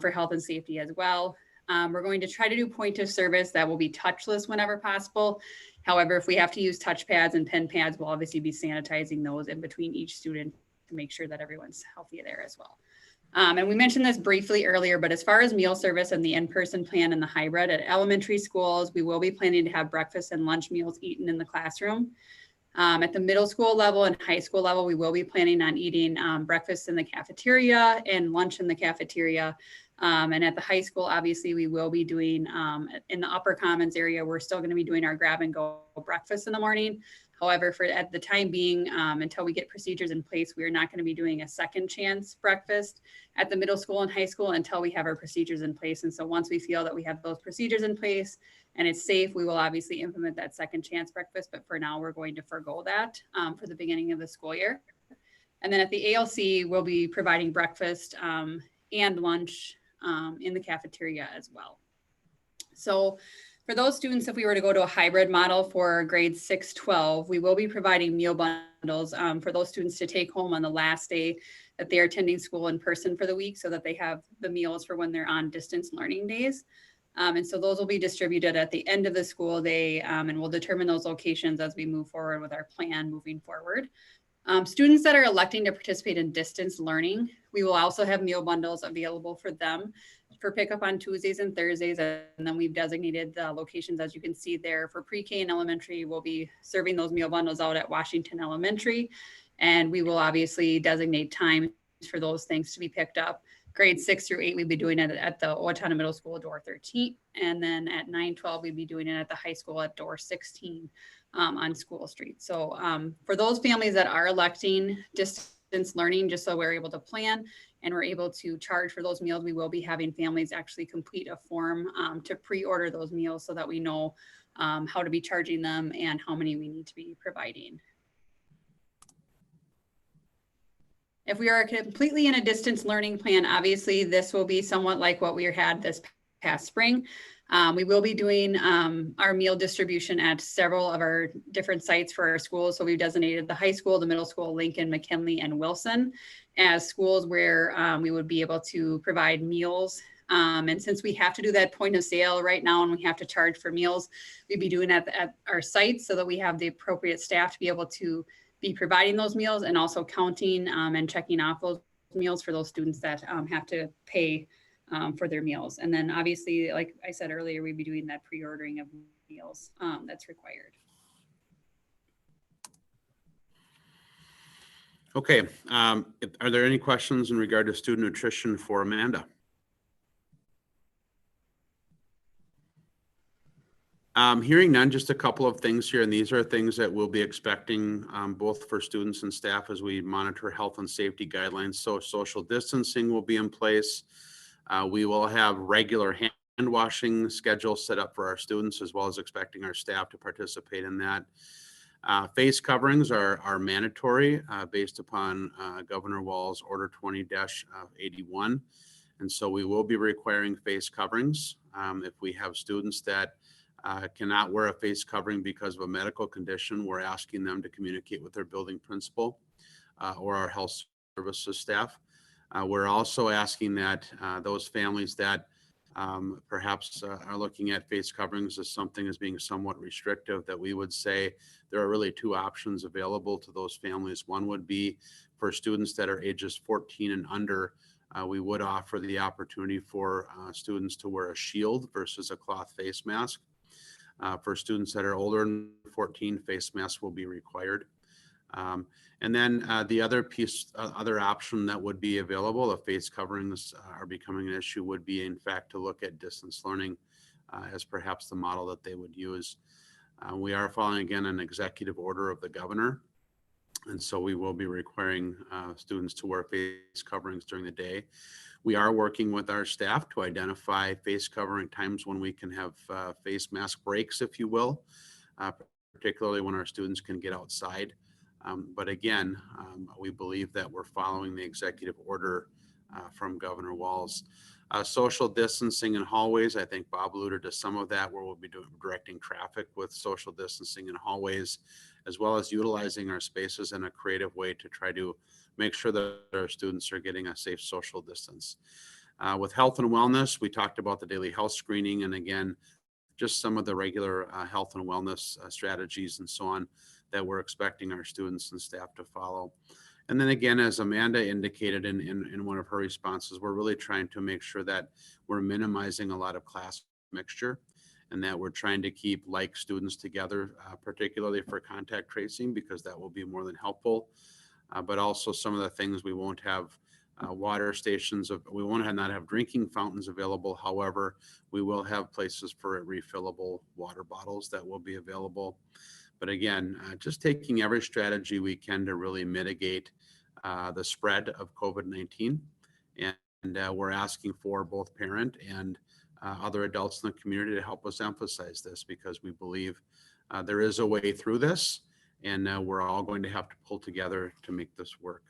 for health and safety as well. We're going to try to do point of service that will be touchless whenever possible. However, if we have to use touch pads and pen pads, we'll obviously be sanitizing those in between each student to make sure that everyone's healthy there as well. And we mentioned this briefly earlier, but as far as meal service and the in-person plan and the hybrid at elementary schools, we will be planning to have breakfast and lunch meals eaten in the classroom. At the middle school level and high school level, we will be planning on eating breakfast in the cafeteria and lunch in the cafeteria. And at the high school, obviously, we will be doing, in the upper commons area, we're still going to be doing our grab and go breakfast in the morning. However, at the time being, until we get procedures in place, we are not going to be doing a second chance breakfast at the middle school and high school until we have our procedures in place. And so once we feel that we have those procedures in place and it's safe, we will obviously implement that second chance breakfast. But for now, we're going to forgo that for the beginning of the school year. And then at the ALC, we'll be providing breakfast and lunch in the cafeteria as well. So for those students, if we were to go to a hybrid model for grades 6-12, we will be providing meal bundles for those students to take home on the last day that they're attending school in person for the week, so that they have the meals for when they're on distance learning days. And so those will be distributed at the end of the school day, and we'll determine those locations as we move forward with our plan moving forward. Students that are electing to participate in distance learning, we will also have meal bundles available for them for pickup on Tuesdays and Thursdays. And then we've designated the locations, as you can see there, for pre-K and elementary. We'll be serving those meal bundles out at Washington Elementary. And we will obviously designate times for those things to be picked up. Grades 6 through 8, we'd be doing it at the Owatonna Middle School door 13. And then at 9-12, we'd be doing it at the high school at door 16 on School Street. So for those families that are electing distance learning, just so we're able to plan and we're able to charge for those meals, we will be having families actually complete a form to pre-order those meals so that we know how to be charging them and how many we need to be providing. If we are completely in a distance learning plan, obviously this will be somewhat like what we had this past spring. We will be doing our meal distribution at several of our different sites for our schools. So we've designated the high school, the middle school, Lincoln, McKinley, and Wilson as schools where we would be able to provide meals. And since we have to do that point of sale right now and we have to charge for meals, we'd be doing it at our sites so that we have the appropriate staff to be able to be providing those meals and also counting and checking off those meals for those students that have to pay for their meals. And then obviously, like I said earlier, we'd be doing that pre-ordering of meals that's required. Okay, are there any questions in regard to student nutrition for Amanda? Hearing none, just a couple of things here, and these are things that we'll be expecting both for students and staff as we monitor health and safety guidelines. So social distancing will be in place. We will have regular hand washing schedules set up for our students, as well as expecting our staff to participate in that. Face coverings are mandatory based upon Governor Walz Order 20-81. And so we will be requiring face coverings. If we have students that cannot wear a face covering because of a medical condition, we're asking them to communicate with their building principal or our health services staff. We're also asking that those families that perhaps are looking at face coverings as something as being somewhat restrictive, that we would say there are really two options available to those families. One would be for students that are ages 14 and under. We would offer the opportunity for students to wear a shield versus a cloth face mask. For students that are older than 14, face masks will be required. And then the other other option that would be available if face coverings are becoming an issue would be, in fact, to look at distance learning as perhaps the model that they would use. We are following, again, an executive order of the governor. And so we will be requiring students to wear face coverings during the day. We are working with our staff to identify face covering times when we can have face mask breaks, if you will, particularly when our students can get outside. But again, we believe that we're following the executive order from Governor Walz. Social distancing in hallways, I think Bob alluded to some of that, where we'll be directing traffic with social distancing in hallways, as well as utilizing our spaces in a creative way to try to make sure that our students are getting a safe social distance. With health and wellness, we talked about the daily health screening, and again, just some of the regular health and wellness strategies and so on that we're expecting our students and staff to follow. And then again, as Amanda indicated in one of her responses, we're really trying to make sure that we're minimizing a lot of class mixture and that we're trying to keep like students together, particularly for contact tracing, because that will be more than helpful. But also some of the things, we won't have water stations, we won't not have drinking fountains available. However, we will have places for refillable water bottles that will be available. But again, just taking every strategy we can to really mitigate the spread of COVID-19. And we're asking for both parent and other adults in the community to help us emphasize this, because we believe there is a way through this, and we're all going to have to pull together to make this work.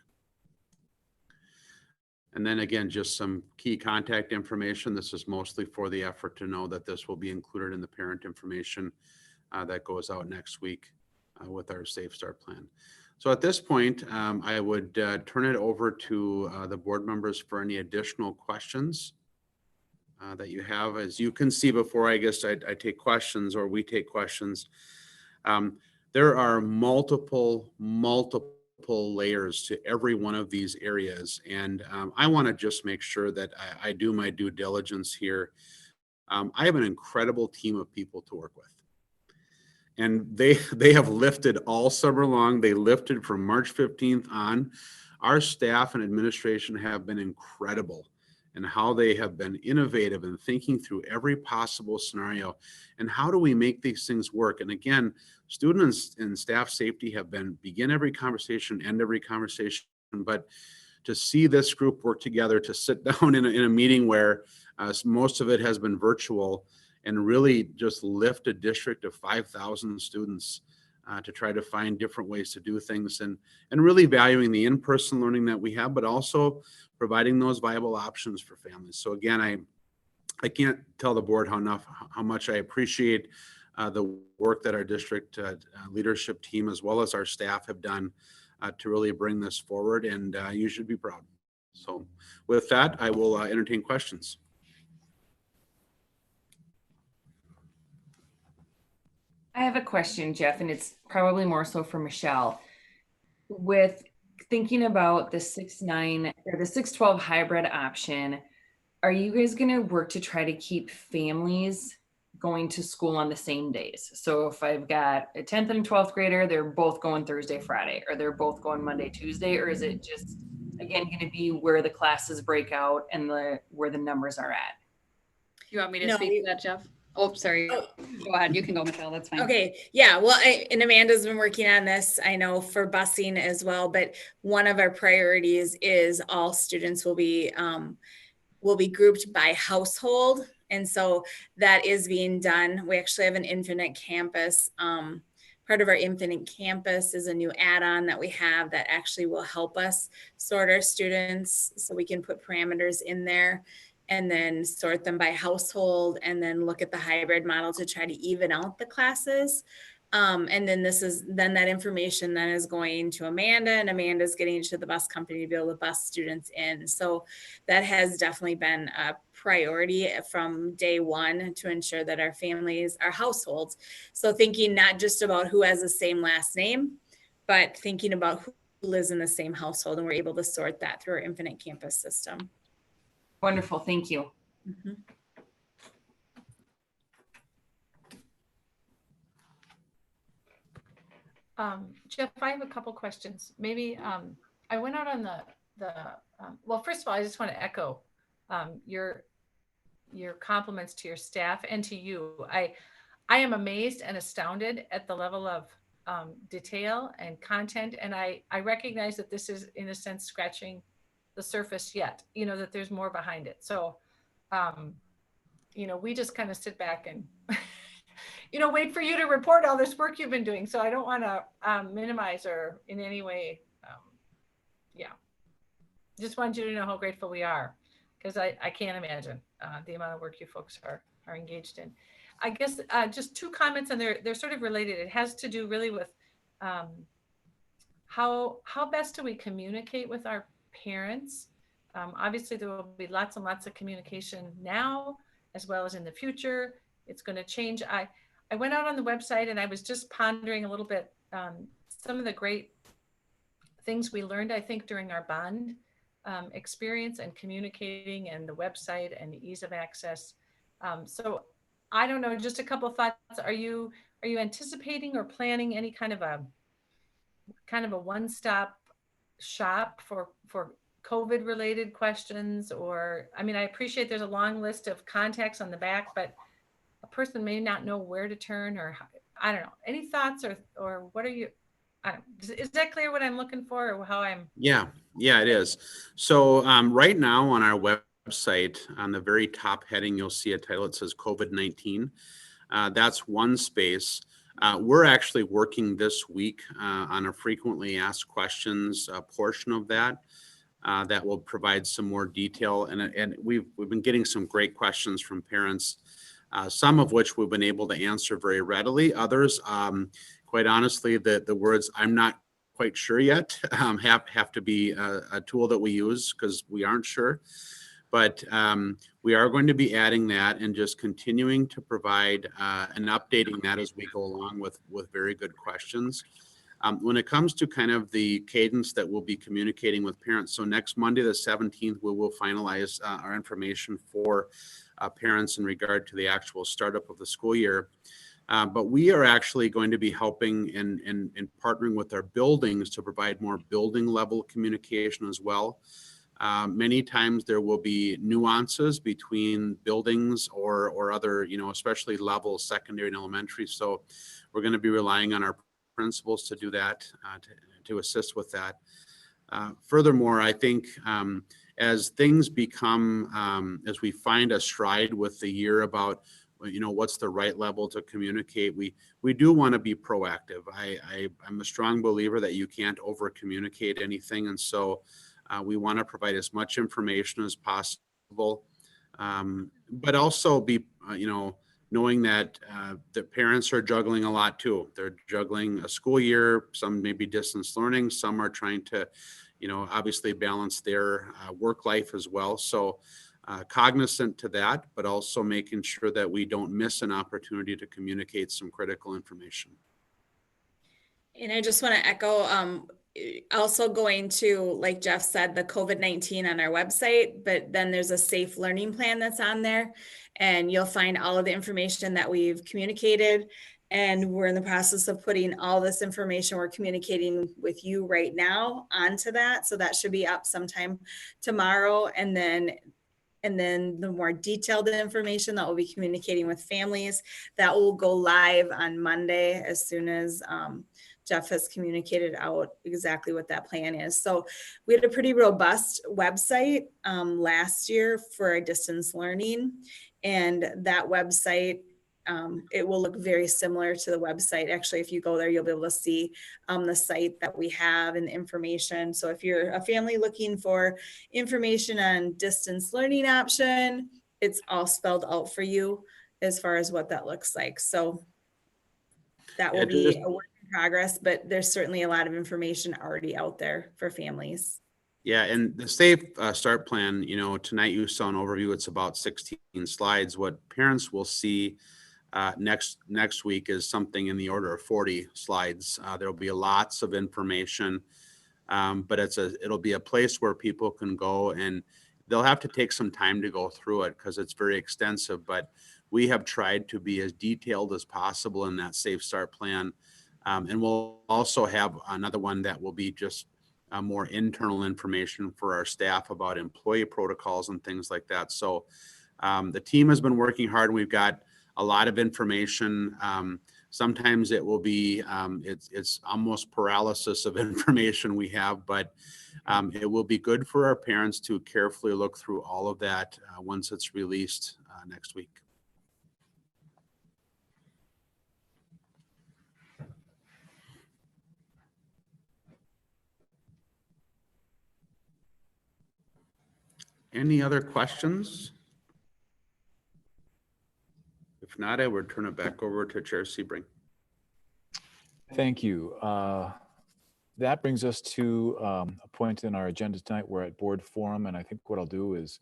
And then again, just some key contact information. This is mostly for the effort to know that this will be included in the parent information that goes out next week with our Safe Start plan. So at this point, I would turn it over to the board members for any additional questions that you have. As you can see, before I take questions, or we take questions, there are multiple layers to every one of these areas. And I want to just make sure that I do my due diligence here. I have an incredible team of people to work with. And they have lifted all summer long. They lifted from March 15th on. Our staff and administration have been incredible in how they have been innovative and thinking through every possible scenario. And how do we make these things work? And again, students and staff safety have been begin every conversation, end every conversation. But to see this group work together, to sit down in a meeting where most of it has been virtual, and really just lift a district of 5,000 students to try to find different ways to do things, and really valuing the in-person learning that we have, but also providing those viable options for families. So again, I can't tell the board how much I appreciate the work that our district leadership team, as well as our staff, have done to really bring this forward, and you should be proud. So with that, I will entertain questions. I have a question, Jeff, and it's probably more so for Michelle. With thinking about the 6-9 or the 6-12 hybrid option, are you guys going to work to try to keep families going to school on the same days? So if I've got a 10th and 12th grader, they're both going Thursday, Friday, or they're both going Monday, Tuesday, or is it just, again, going to be where the classes break out and where the numbers are at? You want me to No. speak to that, Jeff? Oh, sorry. Go ahead. You can go, Michelle. That's fine. Okay, yeah, well, and Amanda's been working on this, I know, for busing as well, but one of our priorities is all students will be grouped by household. And so that is being done. We actually have an Infinite Campus. Part of our Infinite Campus is a new add-on that we have that actually will help us sort our students, so we can put parameters in there and then sort them by household, and then look at the hybrid model to try to even out the classes. And then that information then is going to Amanda, and Amanda's getting to the bus company to be able to bus students in. So that has definitely been a priority from day one, to ensure that our families, our households. So thinking not just about who has the same last name, but thinking about who lives in the same household, and we're able to sort that through our Infinite Campus system. Wonderful. Thank you. Mhm. Jeff, I have a couple questions. Maybe I went out on well, first of all, I just want to echo your compliments to your staff and to you. I am amazed and astounded at the level of detail and content, and I recognize that this is, in a sense, scratching the surface yet, that there's more behind it. So, we just kind of sit back and, wait for you to report all this work you've been doing. So I don't want to minimize or in any way, just want you to know how grateful we are, because I can't imagine the amount of work you folks are engaged in. I guess just two comments, and they're sort of related. It has to do really with how best do we communicate with our parents. Obviously, there will be lots and lots of communication now, as well as in the future. It's going to change. I went out on the website, and I was just pondering a little bit some of the great things we learned, I think, during our bond experience and communicating, and the website and the ease of access. So I don't know, just a couple of thoughts. Are you anticipating or planning any kind of a one-stop shop for COVID related questions? Or, I appreciate there's a long list of contacts on the back, but a person may not know where to turn, or I don't know. Any thoughts or what are you, is that clear what I'm looking for, or how I'm? Yeah, it is. So right now on our website, on the very top heading, you'll see a title that says COVID-19. That's one space. We're actually working this week on a frequently asked questions portion of that that will provide some more detail. And we've been getting some great questions from parents, some of which we've been able to answer very readily. Others, quite honestly, the words "I'm not quite sure yet" have to be a tool that we use, because we aren't sure. But we are going to be adding that and just continuing to provide and updating that as we go along with very good questions. When it comes to kind of the cadence that we'll be communicating with parents, so next Monday, the 17th, we will finalize our information for parents in regard to the actual startup of the school year. But we are actually going to be helping and partnering with our buildings to provide more building level communication as well. Many times there will be nuances between buildings or other, especially level secondary and elementary. So we're going to be relying on our principals to do that, to assist with that. Furthermore, I think as things become, as we find a stride with the year about, what's the right level to communicate, we do want to be proactive. I'm a strong believer that you can't over communicate anything. And so we want to provide as much information as possible, but also be, knowing that the parents are juggling a lot too. They're juggling a school year, some may be distance learning, some are trying to, obviously balance their work life as well. So cognizant to that, but also making sure that we don't miss an opportunity to communicate some critical information. And I just want to echo, also going to, like Jeff said, the COVID-19 on our website, but then there's a safe learning plan that's on there, and you'll find all of the information that we've communicated. And we're in the process of putting all this information we're communicating with you right now onto that. So that should be up sometime tomorrow. And then the more detailed information that we'll be communicating with families, that will go live on Monday as soon as Jeff has communicated out exactly what that plan is. So we had a pretty robust website last year for our distance learning, and that website, it will look very similar to the website. Actually, if you go there, you'll be able to see the site that we have and the information. So if you're a family looking for information on distance learning option, it's all spelled out for you as far as what that looks like. So that will be a work in progress, but there's certainly a lot of information already out there for families. Yeah, and the Safe Start Plan, tonight you saw an overview. It's about 16 slides. What parents will see next week is something in the order of 40 slides. There'll be lots of information, but it'll be a place where people can go, and they'll have to take some time to go through it because it's very extensive. But we have tried to be as detailed as possible in that Safe Start Plan. And we'll also have another one that will be just more internal information for our staff about employee protocols and things like that. So the team has been working hard, and we've got a lot of information. Sometimes it will be, it's almost paralysis of information we have, but it will be good for our parents to carefully look through all of that once it's released next week. Any other questions? If not, I would turn it back over to Chair Sebring. Thank you. That brings us to a point in our agenda tonight. We're at board forum, and I think what I'll do is,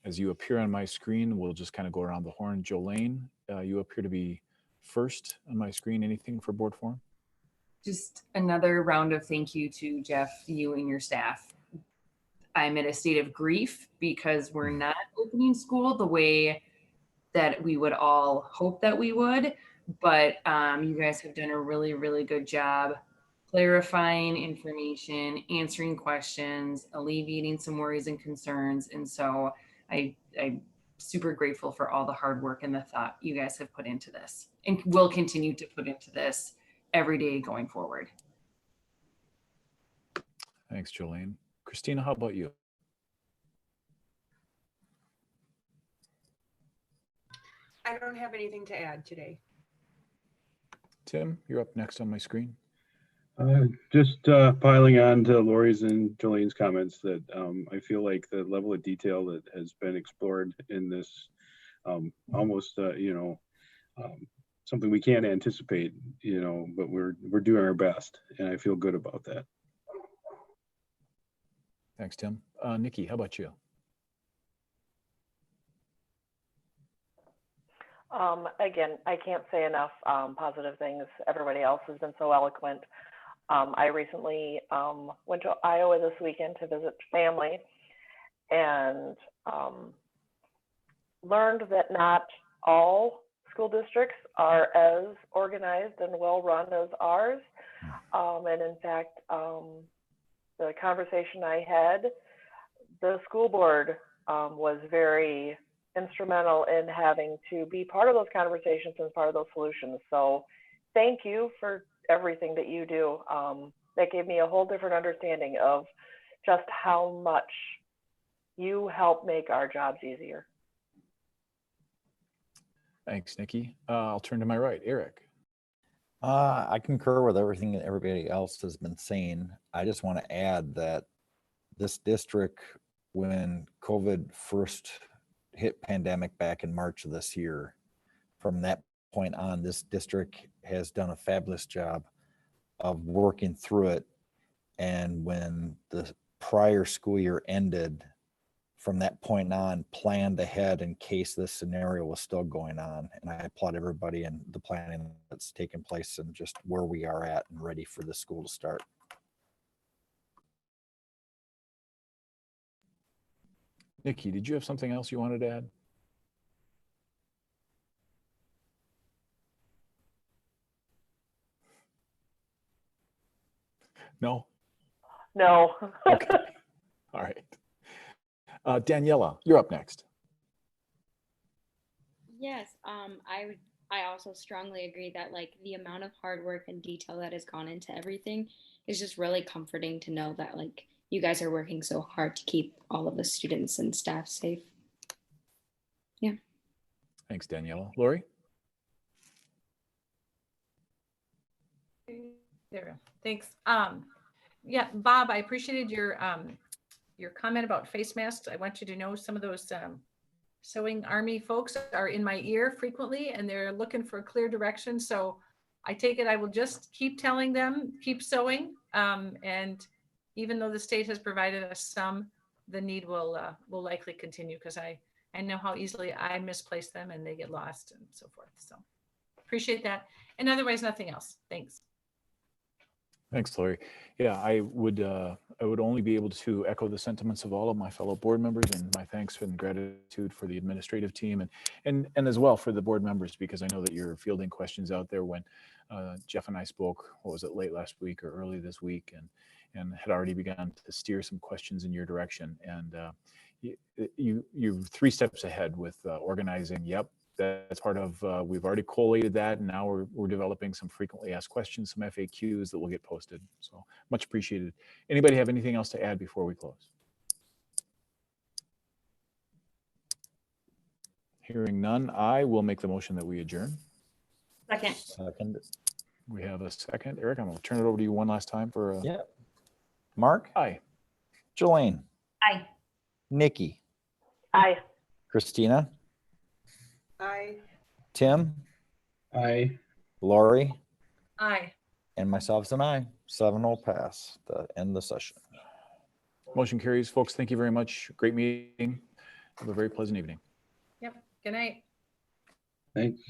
as you appear on my screen, we'll just kind of go around the horn. Jolene, you appear to be first on my screen. Anything for board forum? Just another round of thank you to Jeff, you and your staff. I'm in a state of grief because we're not opening school the way that we would all hope that we would, but you guys have done a really, really good job clarifying information, answering questions, alleviating some worries and concerns. And so I'm super grateful for all the hard work and the thought you guys have put into this and will continue to put into this every day going forward. Thanks, Jolene. Christina, how about you? I don't have anything to add today. Tim, you're up next on my screen. Just piling on to Lori's and Jolene's comments that I feel like the level of detail that has been explored in this almost, something we can't anticipate, but we're doing our best, and I feel good about that. Thanks, Tim. Nikki, how about you? Again, I can't say enough positive things. Everybody else has been so eloquent. I recently went to Iowa this weekend to visit family and learned that not all school districts are as organized and well run as ours. And in fact, the conversation I had, the school board was very instrumental in having to be part of those conversations and part of those solutions. So thank you for everything that you do. That gave me a whole different understanding of just how much you help make our jobs easier. Thanks, Nikki. I'll turn to my right, Eric. I concur with everything that everybody else has been saying. I just want to add that this district, when COVID first hit pandemic back in March of this year, from that point on, this district has done a fabulous job of working through it. And when the prior school year ended, from that point on, planned ahead in case this scenario was still going on. And I applaud everybody and the planning that's taken place and just where we are at and ready for the school to start. Nikki, did you have something else you wanted to add? No? No. Okay. All right. Daniela, you're up next. Yes, I also strongly agree that like the amount of hard work and detail that has gone into everything is just really comforting to know that like you guys are working so hard to keep all of the students and staff safe. Yeah. Thanks, Daniela. Lori? There, thanks. Yeah, Bob, I appreciated your comment about face masks. I want you to know some of those sewing army folks are in my ear frequently and they're looking for a clear direction. So I take it I will just keep telling them, keep sewing. And even though the state has provided us some, the need will likely continue because I know how easily I misplace them and they get lost and so forth. So appreciate that. And otherwise, nothing else. Thanks. Thanks, Lori. Yeah, I would only be able to echo the sentiments of all of my fellow board members and my thanks and gratitude for the administrative team and as well for the board members, because I know that you're fielding questions out there. When Jeff and I spoke, what was it, late last week or early this week, and had already begun to steer some questions in your direction. And you're 3 steps ahead with organizing. Yep. That's part of, we've already collated that, and now we're developing some frequently asked questions, some FAQs that will get posted. So much appreciated. Anybody have anything else to add before we close? Hearing none, I will make the motion that we adjourn. Second. Second. We have a second. Eric, I'm going to turn it over to you one last time for. Yeah. Mark? Aye. Jolene? Aye. Nikki? Aye. Christina? Aye. Tim? Aye. Lori? Aye. And myself is an aye. 7-0 pass to end the session. Motion carries. Folks, thank you very much. Great meeting. Have a very pleasant evening. Yep. Good night. Thanks.